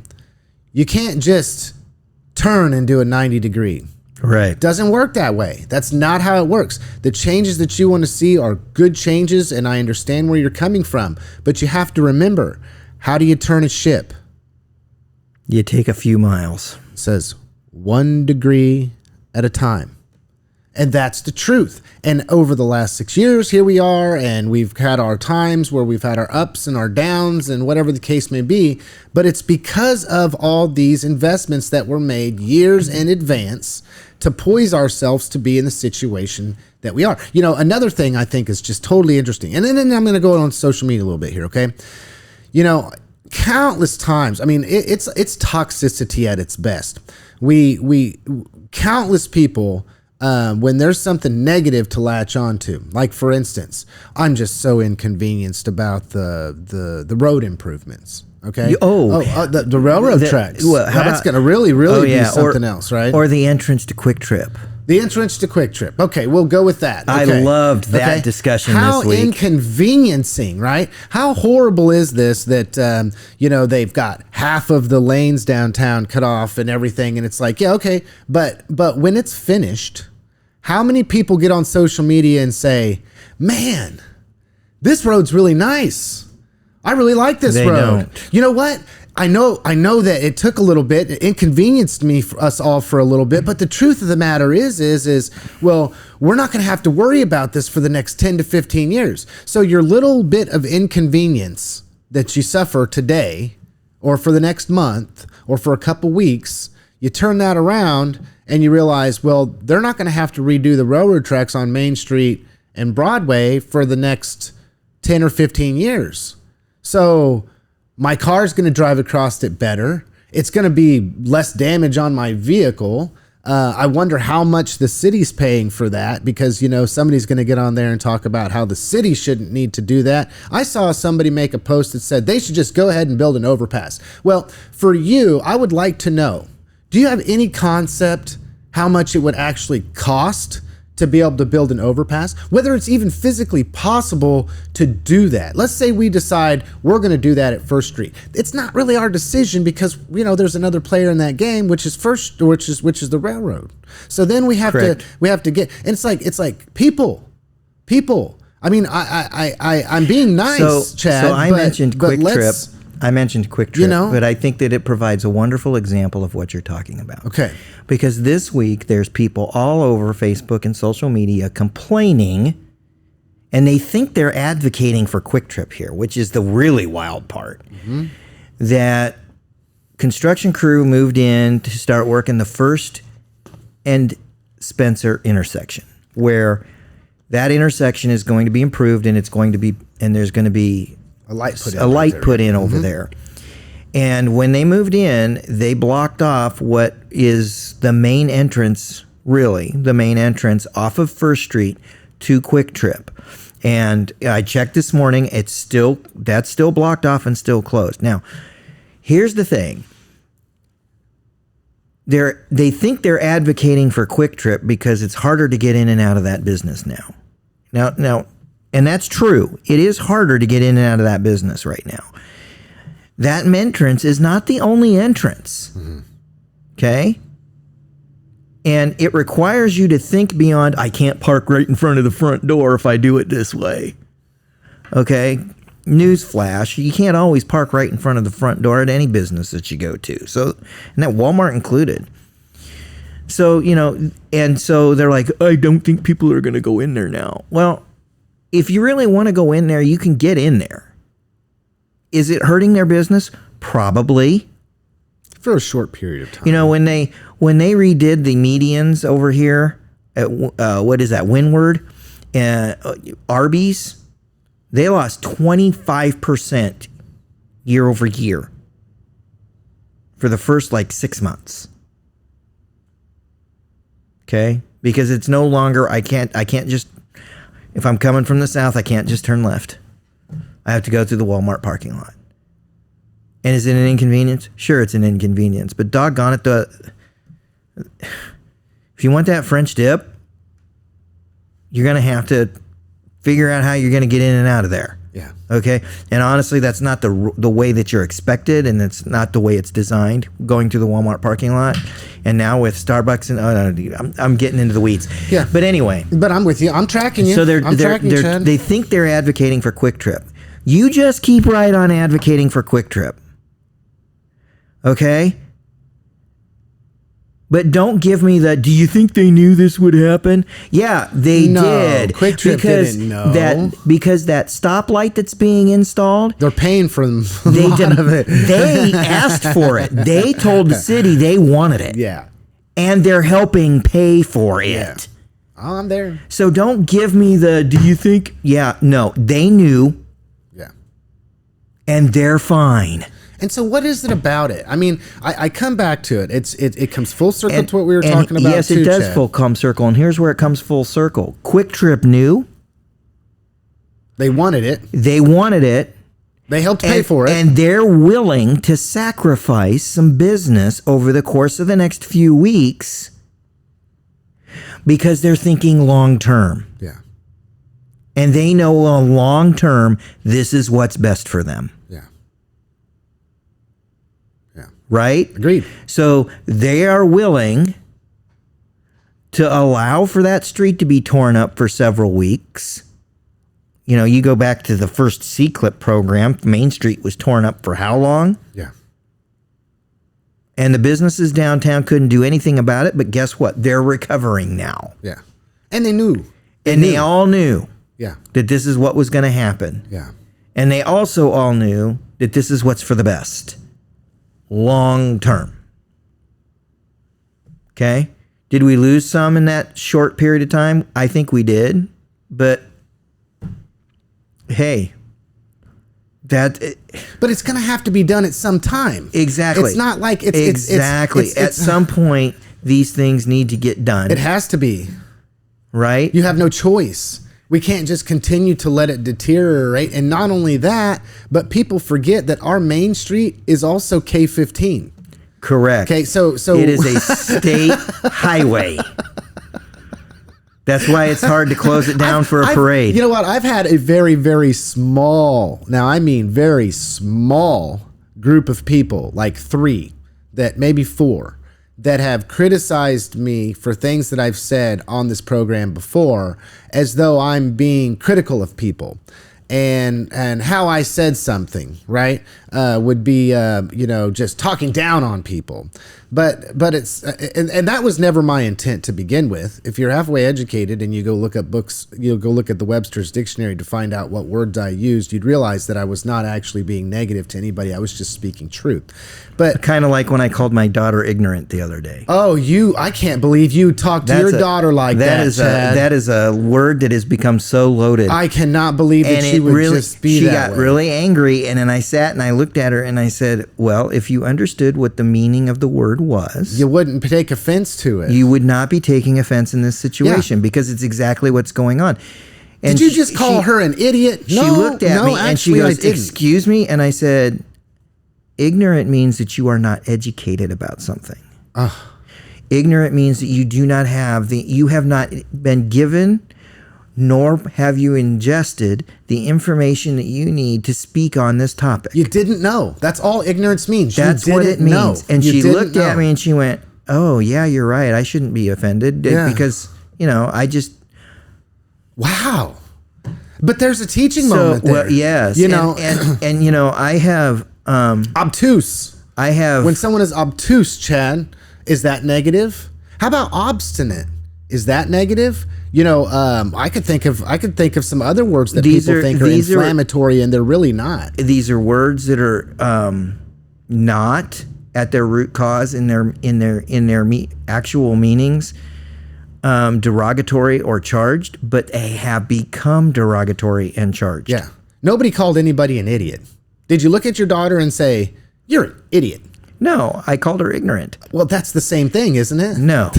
You can't just turn and do a 90-degree. Right. It doesn't work that way. That's not how it works. The changes that you want to see are good changes, and I understand where you're coming from. But you have to remember, how do you turn a ship? You take a few miles. It says 1 degree at a time. And that's the truth. And over the last 6 years, here we are, and we've had our times where we've had our ups and our downs and whatever the case may be. But it's because of all these investments that were made years in advance to poise ourselves to be in the situation that we are. You know, another thing I think is just totally interesting. And then I'm going to go on social media a little bit here, okay? You know, countless times, I mean, it's toxicity at its best. We countless people, when there's something negative to latch onto, like for instance, I'm just so inconvenienced about the road improvements. Okay. The railroad tracks. Well, that's going to really be something else, right? Or the entrance to Quick Trip. The entrance to Quick Trip. Okay, we'll go with that. Okay. I loved that discussion this week. How inconveniencing, right? How horrible is this that, they've got half of the lanes downtown cut off and everything. And it's like, yeah, okay. But when it's finished, how many people get on social media and say, man, this road's really nice. I really like this road. Don't. You know what? I know that it took a little bit, it inconvenienced us all for a little bit, but the truth of the matter is, well, we're not going to have to worry about this for the next 10 to 15 years. So your little bit of inconvenience that you suffer today, or for the next month, or for a couple weeks, you turn that around and you realize, well, they're not going to have to redo the railroad tracks on Main Street and Broadway for the next 10 or 15 years. So my car's going to drive across it better. It's going to be less damage on my vehicle. I wonder how much the city's paying for that, because, somebody's going to get on there and talk about how the city shouldn't need to do that. I saw somebody make a post that said they should just go ahead and build an overpass. Well, for you, I would like to know, do you have any concept how much it would actually cost to be able to build an overpass, whether it's even physically possible to do that? Let's say we decide we're going to do that at First Street. It's not really our decision because, there's another player in that game, which is the railroad. So then we have to get, and it's like people. I mean, I'm being nice, Chad. So I mentioned Quick Trip. I mentioned Quick Trip, but I think that it provides a wonderful example of what you're talking about. Okay. Because this week there's people all over Facebook and social media complaining, and they think they're advocating for Quick Trip here, which is the really wild part. Mm-hmm. That construction crew moved in to start working the First and Spencer intersection, where that intersection is going to be improved, and there's going to be a light put in over there. And when they moved in, they blocked off what is the main entrance off of First Street to Quick Trip. And I checked this morning, that's still blocked off and still closed. Now, here's the thing. They think they're advocating for Quick Trip because it's harder to get in and out of that business now. Now, and that's true. It is harder to get in and out of that business right now. That entrance is not the only entrance. Mm-hmm. Okay? And it requires you to think beyond, I can't park right in front of the front door if I do it this way. Okay? Newsflash, you can't always park right in front of the front door at any business that you go to. So, and that Walmart included. So, and so they're like, I don't think people are going to go in there now. Well, if you really want to go in there, you can get in there. Is it hurting their business? Probably. For a short period of time. When they redid the medians over here at what is that, Windward, Arby's, they lost 25% year over year for the first 6 months. Okay, because it's no longer I can't just, if I'm coming from the south, I can't just turn left. I have to go through the Walmart parking lot. And is it an inconvenience? Sure, it's an inconvenience. But doggone it, if you want that French dip, you're going to have to figure out how you're going to get in and out of there. Yeah. Okay? And honestly, that's not the way that you're expected, and it's not the way it's designed, going through the Walmart parking lot. And now with Starbucks, and I'm getting into the weeds. Yeah. But anyway. But I'm with you. I'm tracking you. So they think they're advocating for Quick Trip. You just keep right on advocating for Quick Trip. Okay? But don't give me the, do you think they knew this would happen? Yeah, they did. Quick Trip didn't know. Because that stoplight that's being installed, they're paying for a lot of it. They asked for it. They told the city they wanted it. Yeah. And they're helping pay for it. Yeah. Oh, I'm there. So don't give me the, do you think? Yeah, no, they knew. Yeah. And they're fine. And so what is it about it? I mean, I come back to it. It comes full circle to what we were talking about. Yes, it does full come circle. And here's where it comes full circle. Quick Trip knew. They wanted it. They wanted it. They helped pay for it. And they're willing to sacrifice some business over the course of the next few weeks because they're thinking long term. Yeah. And they know long term, this is what's best for them. Yeah. Yeah. Right? Agreed. So they are willing to allow for that street to be torn up for several weeks. You know, you go back to the first C-Clip program, Main Street was torn up for how long? Yeah. And the businesses downtown couldn't do anything about it, but guess what? They're recovering now. Yeah. And they knew. They all knew Yeah. that this is what was going to happen. Yeah. And they also all knew that this is what's for the best. Long term. Okay? Did we lose some in that short period of time? I think we did. But hey, but it's going to have to be done at some time. Exactly. It's not like it's exactly. At some point, these things need to get done. It has to be. Right? You have no choice. We can't just continue to let it deteriorate. And not only that, but people forget that our main street is also K-15. Correct. Okay, so it is a state highway. That's why it's hard to close it down for a parade. You know what? I've had a very, very small, now I mean very small group of people, like 3, that maybe 4, that have criticized me for things that I've said on this program before, as though I'm being critical of people. And how I said something, right, would be, just talking down on people. But it's, and that was never my intent to begin with. If you're halfway educated and you go look up books, you'll go look at the Webster's Dictionary to find out what words I used, you'd realize that I was not actually being negative to anybody. I was just speaking truth. But kind of like when I called my daughter ignorant the other day. Oh, I can't believe you talked to your daughter like that, Chad. That is a word that has become so loaded. I cannot believe that she would just be that way. She got really angry, and then I sat and I looked at her and I said, well, if you understood what the meaning of the word was, you wouldn't take offense to it. You would not be taking offense in this situation because it's exactly what's going on. And Did you just call her an idiot? She looked at me and she goes, excuse me? And I said, ignorant means that you are not educated about something. Ignorant means that you have not been given, nor have you ingested the information that you need to speak on this topic. You didn't know. That's all ignorance means. That's what it means. And she looked at me and she went, oh, yeah, you're right. I shouldn't be offended because, I just... Wow. But there's a teaching moment there. Well, yes. And I have... obtuse. I have... When someone is obtuse, Chad, is that negative? How about obstinate? Is that negative? I could think of some other words that people think are inflammatory, and they're really not. These are words that are not at their root cause in their actual meanings derogatory or charged, but they have become derogatory and charged. Yeah. Nobody called anybody an idiot. Did you look at your daughter and say, "You're an idiot"? No, I called her ignorant. Well, that's the same thing, isn't it? No.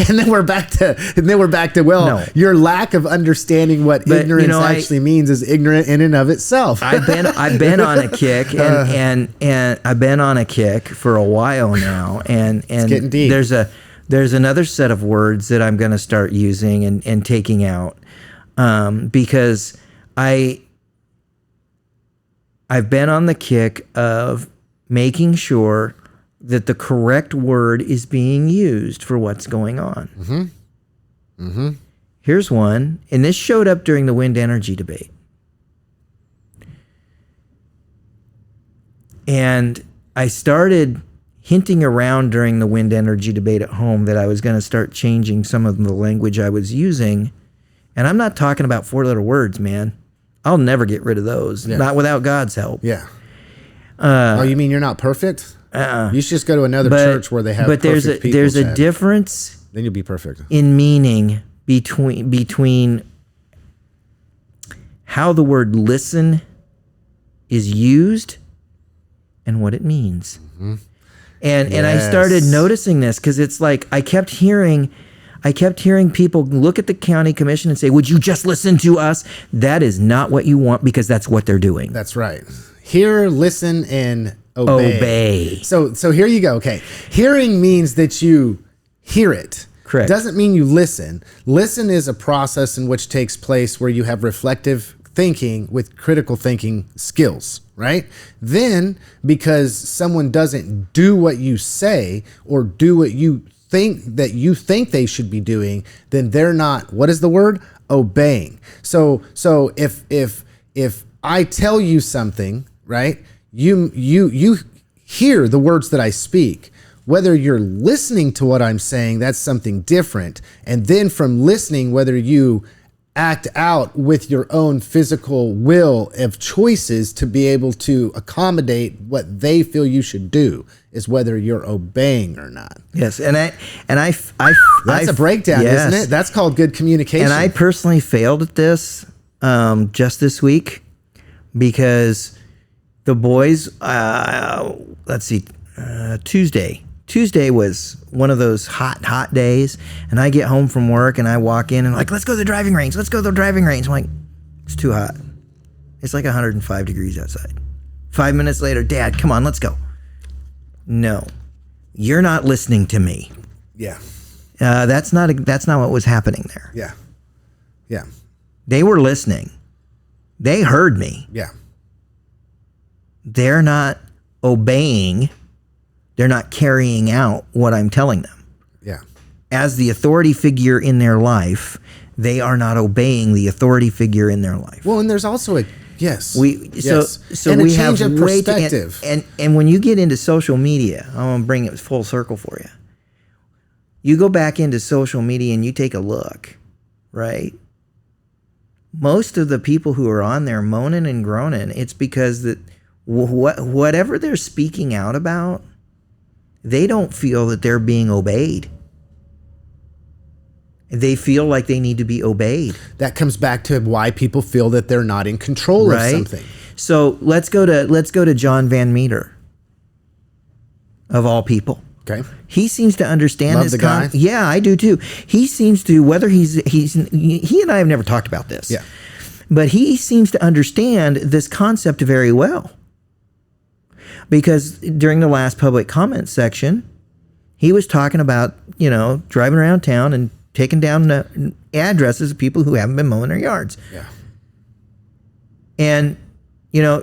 And then we're back to your lack of understanding what ignorance actually means is ignorant in and of itself. I've been on a kick and I've been on a kick for a while now, and it's getting deep. There's another set of words that I'm going to start using and taking out because I've been on the kick of making sure that the correct word is being used for what's going on. Mm-hmm. Mm-hmm. Here's one, and this showed up during the wind energy debate. And I started hinting around during the wind energy debate at home that I was going to start changing some of the language I was using. And I'm not talking about 4-letter words, man. I'll never get rid of those, not without God's help. Yeah. You mean you're not perfect? You should just go to another church where they have perfect people. There's a difference. Then you'll be perfect. In meaning between how the word listen is used and what it means. Mm-hmm. And I started noticing this because it's like I kept hearing I kept hearing people look at the county commission and say, would you just listen to us? That is not what you want, because that's what they're doing. That's right. Hear, listen, and obey. So here you go. Okay. Hearing means that you hear it. Correct. Doesn't mean you listen. Listen is a process in which takes place where you have reflective thinking with critical thinking skills, right? Then, because someone doesn't do what you say or do what you think they should be doing, then they're not, what is the word? Obeying. So if I tell you something, right? You hear the words that I speak. Whether you're listening to what I'm saying, that's something different. And then from listening, whether you act out with your own physical will of choices to be able to accommodate what they feel you should do, is whether you're obeying or not. Yes, and I that's a breakdown, yes. isn't it? That's called good communication. And I personally failed at this just this week, because the boys, Tuesday was one of those hot days, and I get home from work and I walk in and like, let's go to the driving range. Let's go to the driving range. I'm like, it's too hot. It's like 105 degrees outside. 5 minutes later, Dad, come on, let's go. No, you're not listening to me. Yeah. That's not what was happening there. Yeah. Yeah. They were listening. They heard me. Yeah. They're not obeying. They're not carrying out what I'm telling them. Yeah. As the authority figure in their life, they are not obeying the authority figure in their life. Well, and there's also a yes. So and we a change have of perspective. And when you get into social media, I'm gonna bring it full circle for you. You go back into social media and you take a look, right? Most of the people who are on there moaning and groaning, it's because that whatever they're speaking out about, they don't feel that they're being obeyed. They feel like they need to be obeyed. That comes back to why people feel that they're not in control of something. So let's go to John Van Meter, of all people. Okay. He seems to understand Love this the guy. Yeah, I do too. He seems to, whether he and I have never talked about this. Yeah. But he seems to understand this concept very well. Because during the last public comment section, he was talking about, driving around town and taking down the addresses of people who haven't been mowing their yards. Yeah. And,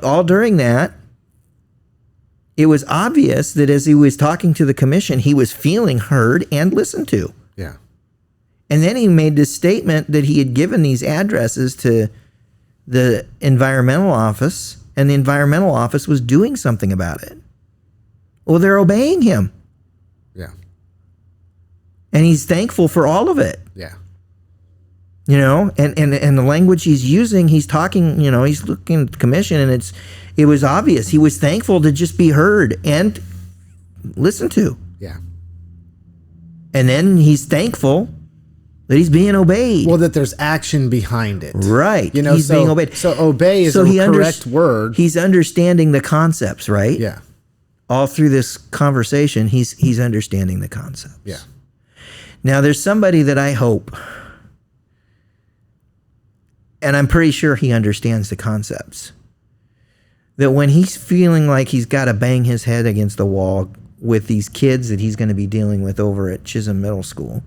all during that, it was obvious that as he was talking to the commission, he was feeling heard and listened to. Yeah. And then he made this statement that he had given these addresses to the environmental office, and the environmental office was doing something about it. Well, they're obeying him. Yeah. And he's thankful for all of it. Yeah. And the language he's using, he's talking, he's looking at the commission, and it was obvious. He was thankful to just be heard and listened to. Yeah. And then he's thankful that he's being obeyed. Well, that there's action behind it. Right. He's being obeyed. So obey is the correct word. He's understanding the concepts, right? Yeah. All through this conversation, he's understanding the concepts. Yeah. Now, there's somebody that I hope, and I'm pretty sure he understands the concepts, that when he's feeling like he's got to bang his head against the wall with these kids that he's going to be dealing with over at Chisholm Middle School,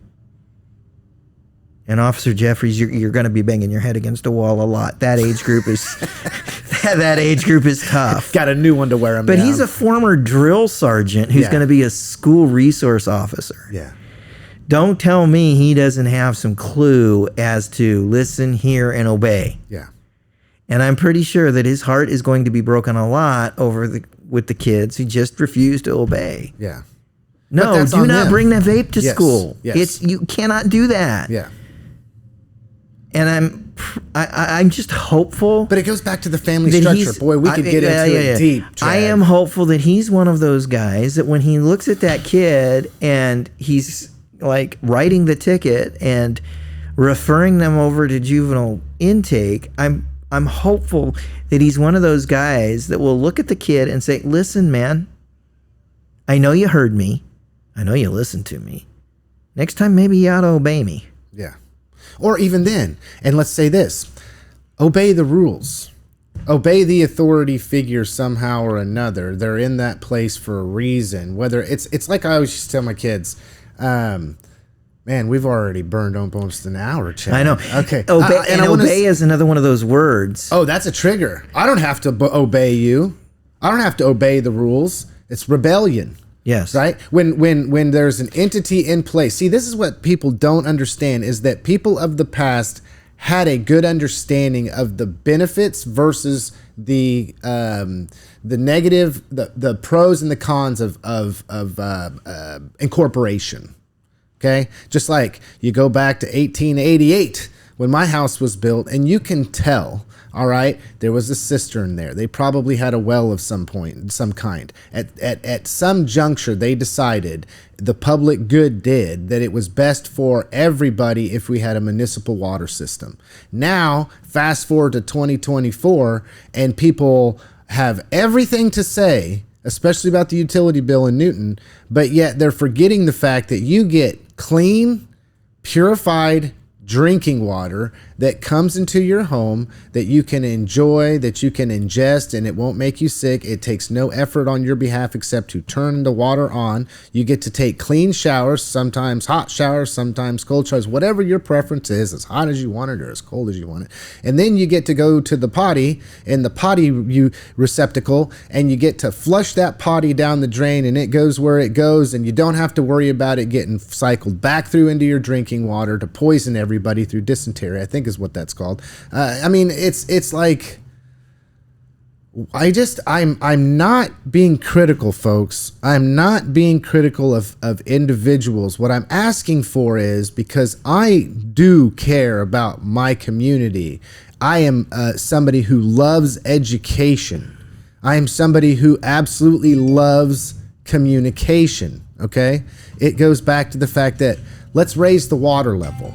and Officer Jeffries, you're going to be banging your head against the wall a lot. That age group is that age group is tough. Got a new one to wear him But down. he's a former drill sergeant who's going to be a school resource officer. Yeah. Don't tell me he doesn't have some clue as to listen, hear, and obey. Yeah. And I'm pretty sure that his heart is going to be broken a lot with the kids who just refuse to obey. Yeah. No, do not bring that vape to school. Yes. You cannot do that. Yeah. And I'm just hopeful. But it goes back to the family structure. Boy, we could get into it deep. I am hopeful that he's one of those guys that when he looks at that kid and he's like writing the ticket and referring them over to juvenile intake, I'm hopeful that he's one of those guys that will look at the kid and say, listen, man, I know you heard me. I know you listened to me. next time maybe you ought to obey me. Yeah. Or even then, and let's say this, obey the rules. Obey the authority figure somehow or another. They're in that place for a reason. Whether it's like I always used to tell my kids, man, we've already burned almost an hour, Chad. I know. Okay. Obey is another one of those words. Oh, that's a trigger. I don't have to obey you. I don't have to obey the rules. It's rebellion. Yes. Right? When there's an entity in place. See, this is what people don't understand, is that people of the past had a good understanding of the benefits versus the negative, the pros and the cons of incorporation. Okay? Just like you go back to 1888 when my house was built, and you can tell, all right, there was a cistern there. They probably had a well of some kind. At some juncture, they decided, the public good did, that it was best for everybody if we had a municipal water system. Now, fast forward to 2024, and people have everything to say, especially about the utility bill in Newton, but yet they're forgetting the fact that you get clean, purified drinking water that comes into your home that you can enjoy, that you can ingest, and it won't make you sick. It takes no effort on your behalf except to turn the water on. You get to take clean showers, sometimes hot showers, sometimes cold showers, whatever your preference is, as hot as you want it or as cold as you want it. And then you get to go to the potty in the potty receptacle, and you get to flush that potty down the drain, and it goes where it goes, and you don't have to worry about it getting cycled back through into your drinking water to poison everybody through dysentery, I think is what that's called. I mean, it's like, I'm not being critical, folks. I'm not being critical of individuals. What I'm asking for is, because I do care about my community. I am somebody who loves education. I am somebody who absolutely loves communication. Okay? It goes back to the fact that let's raise the water level.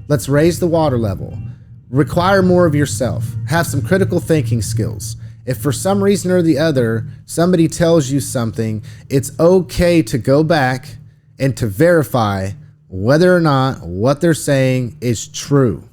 Let's raise the water level. Require more of yourself. Have some critical thinking skills. If for some reason or the other, somebody tells you something, it's okay to go back and to verify whether or not what they're saying is true.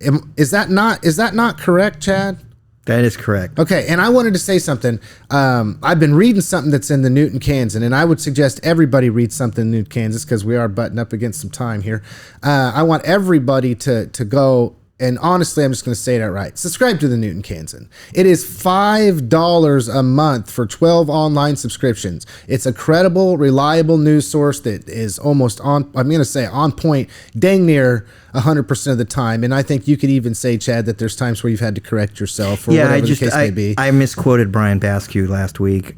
Is that not correct, Chad? That is correct. Okay, and I wanted to say something. I've been reading something that's in the Newton Kansan, and I would suggest everybody read something in Newton, Kansas, because we are butting up against some time here. I want everybody to go, and honestly, I'm just going to say it outright. Subscribe to the Newton Kansan. It is $5 a month for 12 online subscriptions. It's a credible, reliable news source that is almost on, I'm going to say on point, dang near 100% of the time. And I think you could even say, Chad, that there's times where you've had to correct yourself or whatever the case may be. I misquoted Brian Basque last week.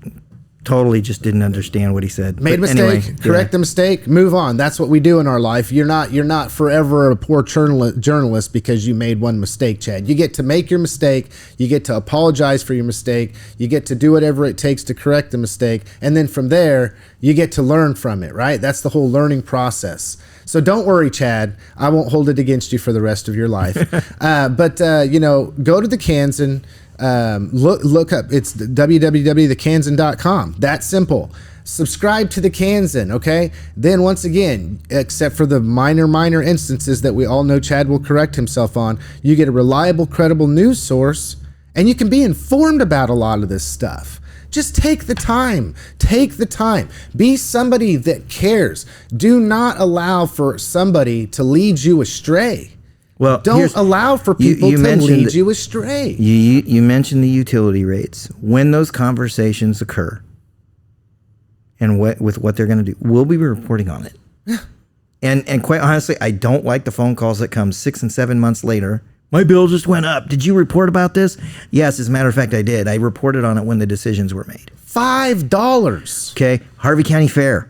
Totally just didn't understand what he said. Made a mistake, anyway, correct the mistake, move on. That's what we do in our life. You're not forever a poor journalist because you made one mistake, Chad. You get to make your mistake. You get to apologize for your mistake. You get to do whatever it takes to correct the mistake. And then from there, you get to learn from it, right? That's the whole learning process. So don't worry, Chad. I won't hold it against you for the rest of your life. But go to the Kansan. Look up, it's www.thekansan.com. That simple. Subscribe to the Kansan, okay? Then once again, except for the minor instances that we all know Chad will correct himself on, you get a reliable, credible news source, and you can be informed about a lot of this stuff. Just take the time. Take the time. Be somebody that cares. Do not allow for somebody to lead you astray. Well, don't allow for people to lead you astray. You mentioned the utility rates. When those conversations occur and with what they're going to do, we'll be reporting on it. Yeah. And quite honestly, I don't like the phone calls that come 6 and 7 months later. My bill just went up. Did you report about this? Yes, as a matter of fact, I did. I reported on it when the decisions were made. $5. Okay. Harvey County Fair.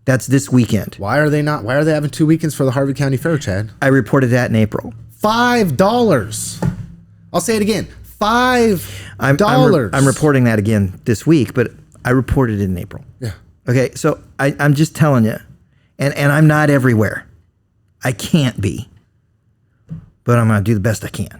That's this weekend. Why are they having 2 weekends for the Harvey County Fair, Chad? I reported that in April. $5. I'll say it again. $5. I'm reporting that again this week, but I reported it in April. Yeah. Okay, so I'm just telling you, and I'm not everywhere. I can't be, but I'm going to do the best I can.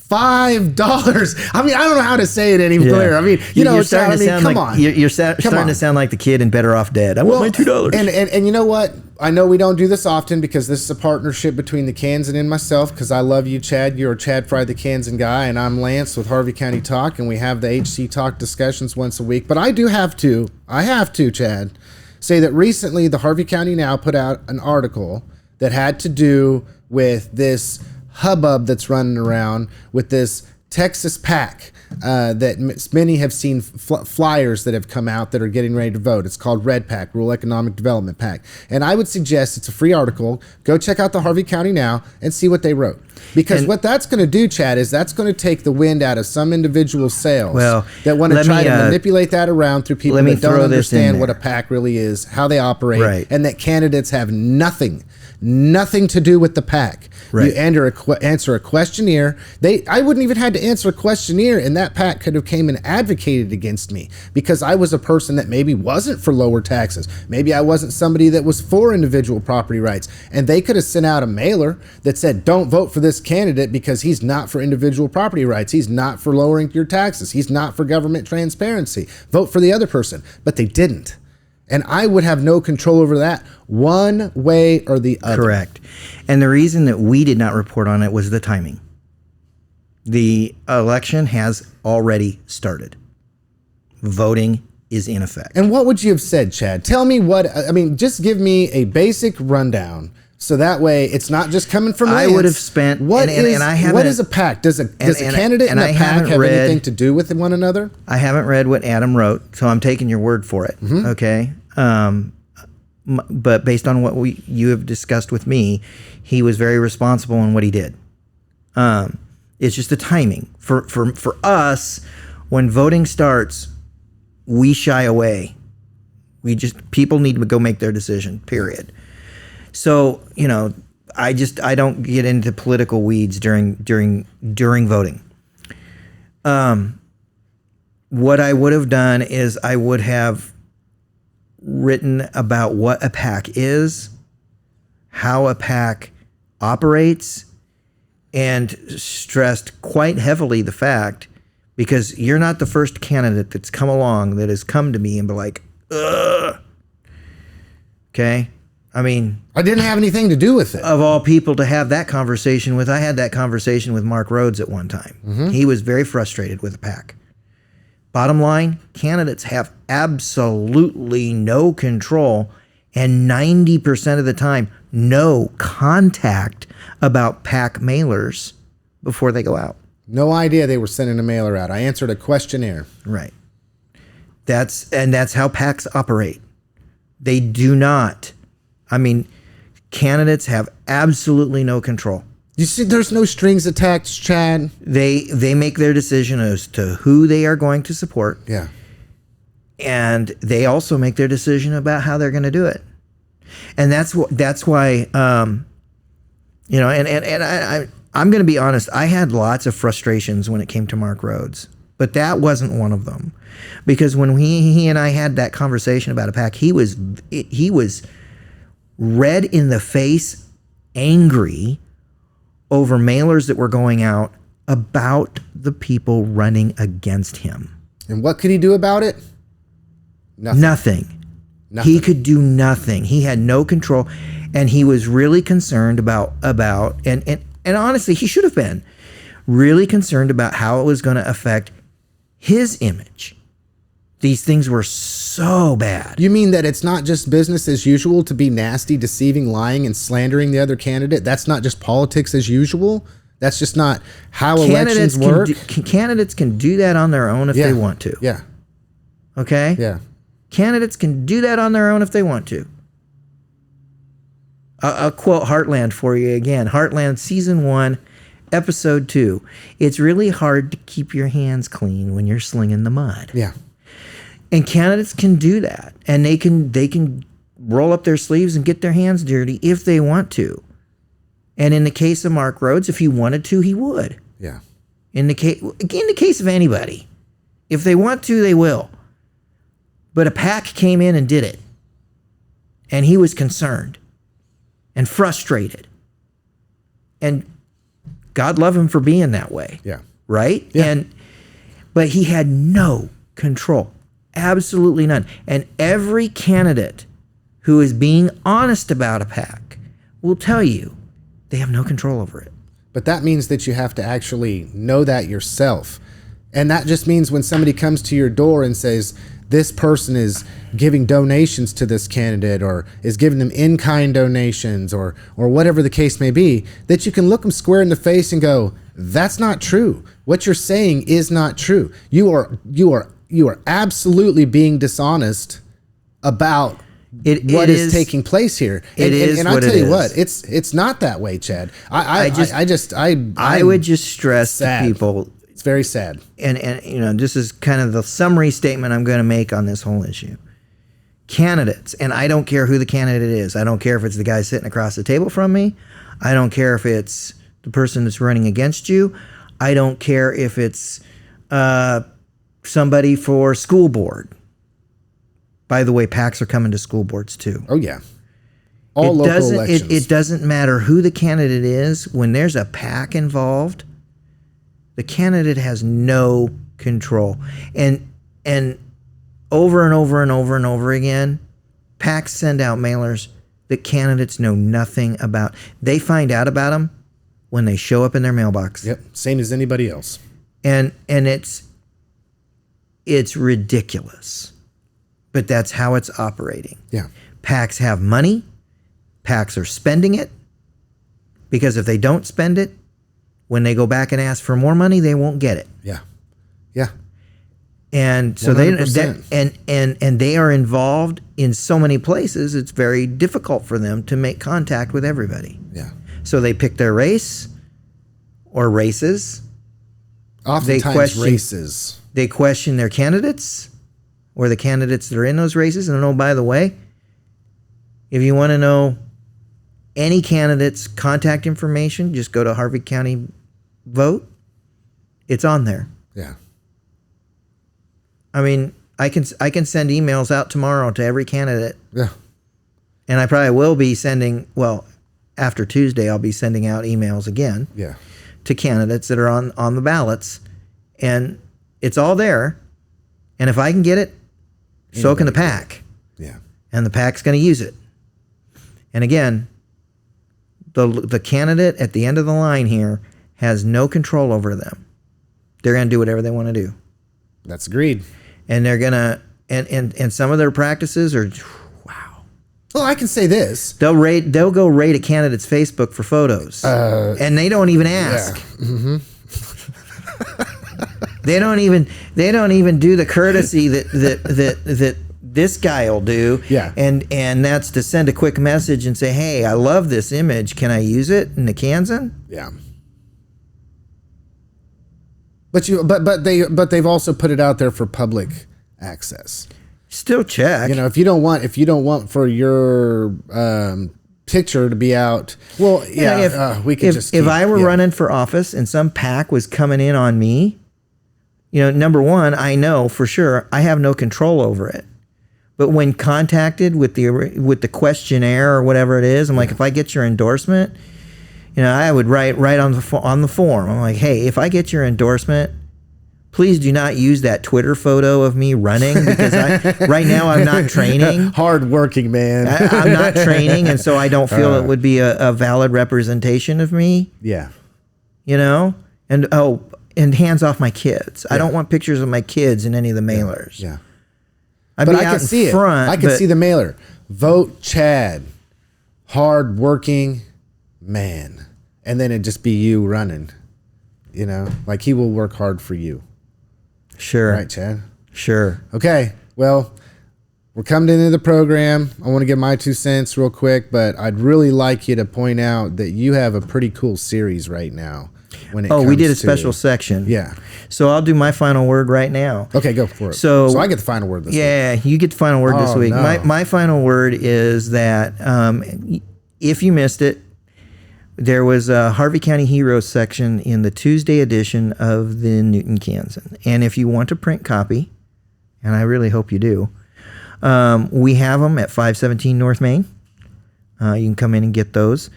$5. I mean, I don't know how to say it any clearer. I mean, you're starting to sound come like on. You're starting to sound like the kid in Better Off Dead. I want my $2. And you know what? I know we don't do this often because this is a partnership between the Kansan and myself, because I love you, Chad. You're Chad Fry, the Kansan guy, and I'm Lance with Harvey County Talk, and we have the HC Talk discussions once a week. But I have to, Chad, say that recently the Harvey County Now put out an article that had to do with this hubbub that's running around with this Texas PAC that many have seen flyers that have come out that are getting ready to vote. It's called Red PAC, Rural Economic Development PAC. And I would suggest, it's a free article. Go check out the Harvey County Now and see what they wrote. Because what that's going to do, Chad, is that's going to take the wind out of some individual sales that want to try to manipulate that around through people that don't understand what a PAC really is, how they operate, and that candidates have nothing to do with the PAC. Right. You answer a questionnaire. I wouldn't even had to answer a questionnaire, and that PAC could have came and advocated against me because I was a person that maybe wasn't for lower taxes. Maybe I wasn't somebody that was for individual property rights, and they could have sent out a mailer that said, don't vote for this candidate because he's not for individual property rights. He's not for lowering your taxes. He's not for government transparency. Vote for the other person. But they didn't. And I would have no control over that one way or the other. Correct. And the reason that we did not report on it was the timing. The election has already started. Voting is in effect. And what would you have said, Chad? Tell me just give me a basic rundown. So that way, it's not just coming from Lance. I would have spent. What is a PAC? Does a candidate and a PAC have anything to do with one another? I haven't read what Adam wrote, so I'm taking your word for it. Mm-hmm. Okay, but based on what you have discussed with me, he was very responsible in what he did. It's just the timing for us. When voting starts, we shy away. People need to go make their decision. Period. So, I don't get into political weeds during voting. What I would have done is I would have written about what a PAC is, how a PAC operates, and stressed quite heavily the fact, because you're not the first candidate that's come along that has come to me and be like, ugh. Okay? I mean, I didn't have anything to do with it. Of all people to have that conversation with, I had that conversation with Mark Rhodes at one time. Mm-hmm. He was very frustrated with the PAC. Bottom line, candidates have absolutely no control, and 90% of the time, no contact about PAC mailers before they go out. No idea they were sending a mailer out. I answered a questionnaire. Right. That's how PACs operate. They do not. I mean, candidates have absolutely no control. You see, there's no strings attached, Chad. They make their decision as to who they are going to support. Yeah. And they also make their decision about how they're going to do it. And that's why, I'm going to be honest. I had lots of frustrations when it came to Mark Rhodes, but that wasn't one of them, because when he and I had that conversation about a PAC, he was red in the face, angry over mailers that were going out about the people running against him. And what could he do about it? Nothing. He could do nothing. He had no control, and he was really concerned about and honestly, he should have been really concerned about how it was going to affect his image. These things were so bad. You mean that it's not just business as usual to be nasty, deceiving, lying, and slandering the other candidate? That's not just politics as usual? That's just not how elections work? Candidates can do that on their own if they want to. Yeah. Okay? Yeah. Candidates can do that on their own if they want to. I'll quote Heartland for you again. Heartland Season 1, Episode 2. It's really hard to keep your hands clean when you're slinging the mud. Yeah. And candidates can do that, and they can roll up their sleeves and get their hands dirty if they want to. And in the case of Mark Rhodes, if he wanted to, he would. Yeah. In the case of anybody, if they want to, they will. But a PAC came in and did it, and he was concerned and frustrated. And God love him for being that way. Yeah. Right? Yeah. But he had no control. Absolutely none. And every candidate who is being honest about a PAC will tell you they have no control over it. But that means that you have to actually know that yourself. And that just means when somebody comes to your door and says, this person is giving donations to this candidate or is giving them in-kind donations or whatever the case may be, that you can look them square in the face and go, that's not true. What you're saying is not true. You are absolutely being dishonest about what is taking place here. And I tell you what, it's not that way, Chad. I would just stress to people. It's very sad. And this is kind of the summary statement I'm going to make on this whole issue. Candidates, and I don't care who the candidate is. I don't care if it's the guy sitting across the table from me. I don't care if it's the person that's running against you. I don't care if it's somebody for school board. By the way, PACs are coming to school boards too. Oh yeah. All local elections. It doesn't matter who the candidate is. When there's a PAC involved, the candidate has no control. And over and over and over and over again, PACs send out mailers that candidates know nothing about. They find out about them when they show up in their mailbox. Yep, same as anybody else. And it's ridiculous. But that's how it's operating. Yeah. PACs have money. PACs are spending it. Because if they don't spend it, when they go back and ask for more money, they won't get it. Yeah. Yeah. And so 100%. and they are involved in so many places, it's very difficult for them to make contact with everybody. Yeah. So they pick their race or races. Oftentimes races. They question their candidates or the candidates that are in those races. And oh, by the way, if you want to know any candidate's contact information, just go to Harvey County Vote. It's on there. Yeah. I mean, I can send emails out tomorrow to every candidate. Yeah. And I probably will be sending, well, after Tuesday, I'll be sending out emails again. Yeah. To candidates that are on the ballots. And it's all there. And if I can get it, so can the PAC. Yeah. And the PAC's going to use it. And again, the candidate at the end of the line here has no control over them. They're going to do whatever they want to do. That's agreed. And they're going to, and some of their practices are, wow. Well, I can say this. They'll go rate a candidate's Facebook for photos. And they don't even ask. Yeah. Mm-hmm. They don't even do the courtesy that this guy will do. Yeah. And that's to send a quick message and say, hey, I love this image. Can I use it in the Kansan? Yeah. But they've also put it out there for public access. Still check. You know, if you don't want for your picture to be out, well, yeah, we could just. If I were running for office and some PAC was coming in on me, you know, number one, I know for sure I have no control over it. But when contacted with the questionnaire or whatever it is, I'm like, if I get your endorsement, you know, I would write on the form. I'm like, hey, if I get your endorsement, please do not use that Twitter photo of me running because right now I'm not training. Hard working, man. I'm not training, and so I don't feel it would be a valid representation of me. Yeah. You know? And hands off my kids. Yeah. I don't want pictures of my kids in any of the mailers. Yeah. But I can see it. I can see the mailer. Vote Chad. Hard working man. And then it'd just be you running. You know? Like he will work hard for you. Sure. Right, Chad? Sure. Okay. Well, we're coming into the program. I want to give my 2 cents real quick, but I'd really like you to point out that you have a pretty cool series right now. We did a special section. Yeah. So I'll do my final word right now. Okay, go for it. So I get the final word this week. Yeah, you get the final word this week. No. My final word is that if you missed it, there was a Harvey County Heroes section in the Tuesday edition of the Newton Kansan. And if you want a print copy, and I really hope you do, we have them at 517 North Main. You can come in and get those.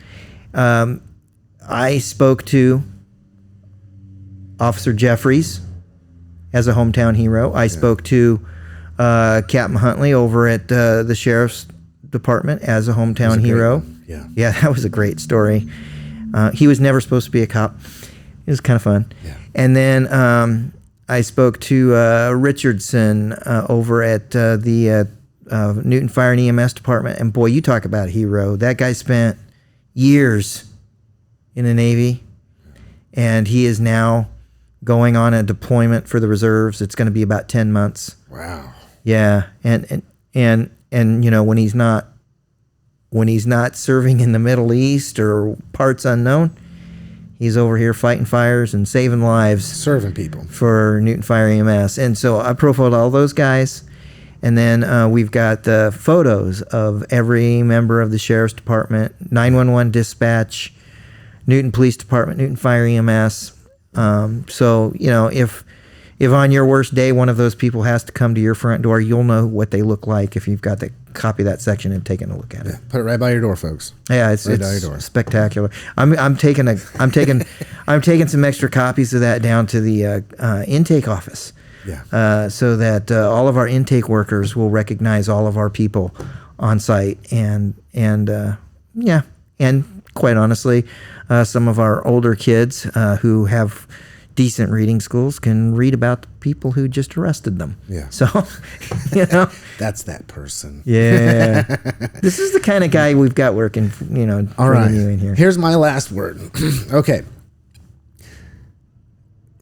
I spoke to Officer Jeffries as a hometown hero. I spoke to Captain Huntley over at the Sheriff's Department as a hometown hero. Yeah, that was a great story. He was never supposed to be a cop. It was kind of fun. Yeah. And then I spoke to Richardson over at the Newton Fire and EMS Department. And boy, you talk about a hero. That guy spent years in the Navy, and he is now going on a deployment for the reserves. It's going to be about 10 months. Wow. Yeah, and you know, when he's not serving in the Middle East or parts unknown, he's over here fighting fires and saving lives, serving people for Newton Fire EMS. And so I profiled all those guys, and then we've got the photos of every member of the Sheriff's Department, 911 dispatch, Newton Police Department, Newton Fire EMS. So, you know, if on your worst day one of those people has to come to your front door, you'll know what they look like if you've got the copy of that section and taken a look at it. Put it right by your door, folks. Yeah, it's spectacular. I'm taking some extra copies of that down to the intake office. Yeah. So that all of our intake workers will recognize all of our people on site, and quite honestly, some of our older kids who have decent reading skills can read about the people who just arrested them. Yeah. So, you know, that's that person. Yeah. This is the kind of guy we've got working, you know, all right. You in here. Here's my last word. Okay.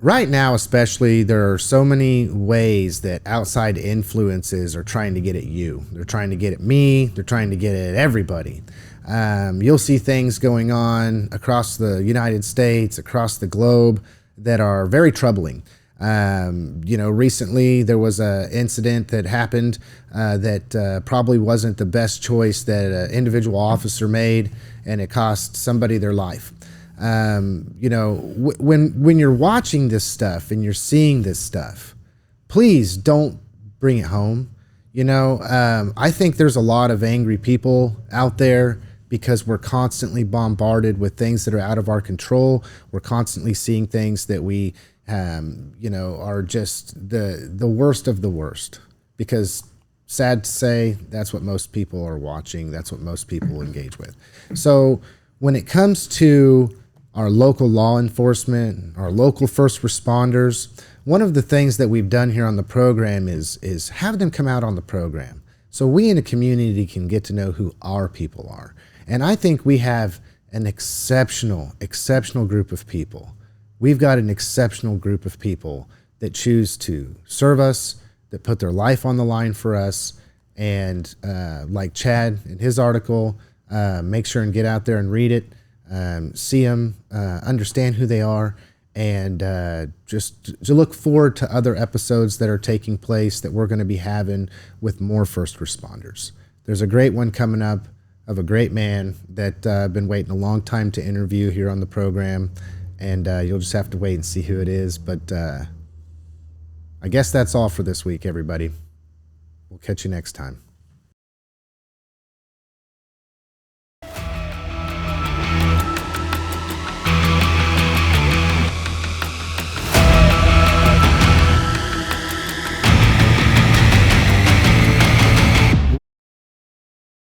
Right now, especially, there are so many ways that outside influences are trying to get at you. They're trying to get at me. They're trying to get at everybody. You'll see things going on across the United States, across the globe, that are very troubling. You know, recently there was an incident that happened that probably wasn't the best choice that an individual officer made, and it cost somebody their life. You know, when you're watching this stuff and you're seeing this stuff, please don't bring it home. You know, I think there's a lot of angry people out there because we're constantly bombarded with things that are out of our control. We're constantly seeing things that we, you know, are just the worst of the worst. Because sad to say, that's what most people are watching. That's what most people engage with. So when it comes to our local law enforcement, our local first responders, one of the things that we've done here on the program is have them come out on the program, so we in the community can get to know who our people are. And I think we have an exceptional group of people. We've got an exceptional group of people that choose to serve us, that put their life on the line for us, and like Chad in his article, make sure and get out there and read it, see them, understand who they are, and just to look forward to other episodes that are taking place that we're going to be having with more first responders. There's a great one coming up of a great man that I've been waiting a long time to interview here on the program, and you'll just have to wait and see who it is. But I guess that's all for this week, everybody. We'll catch you next time.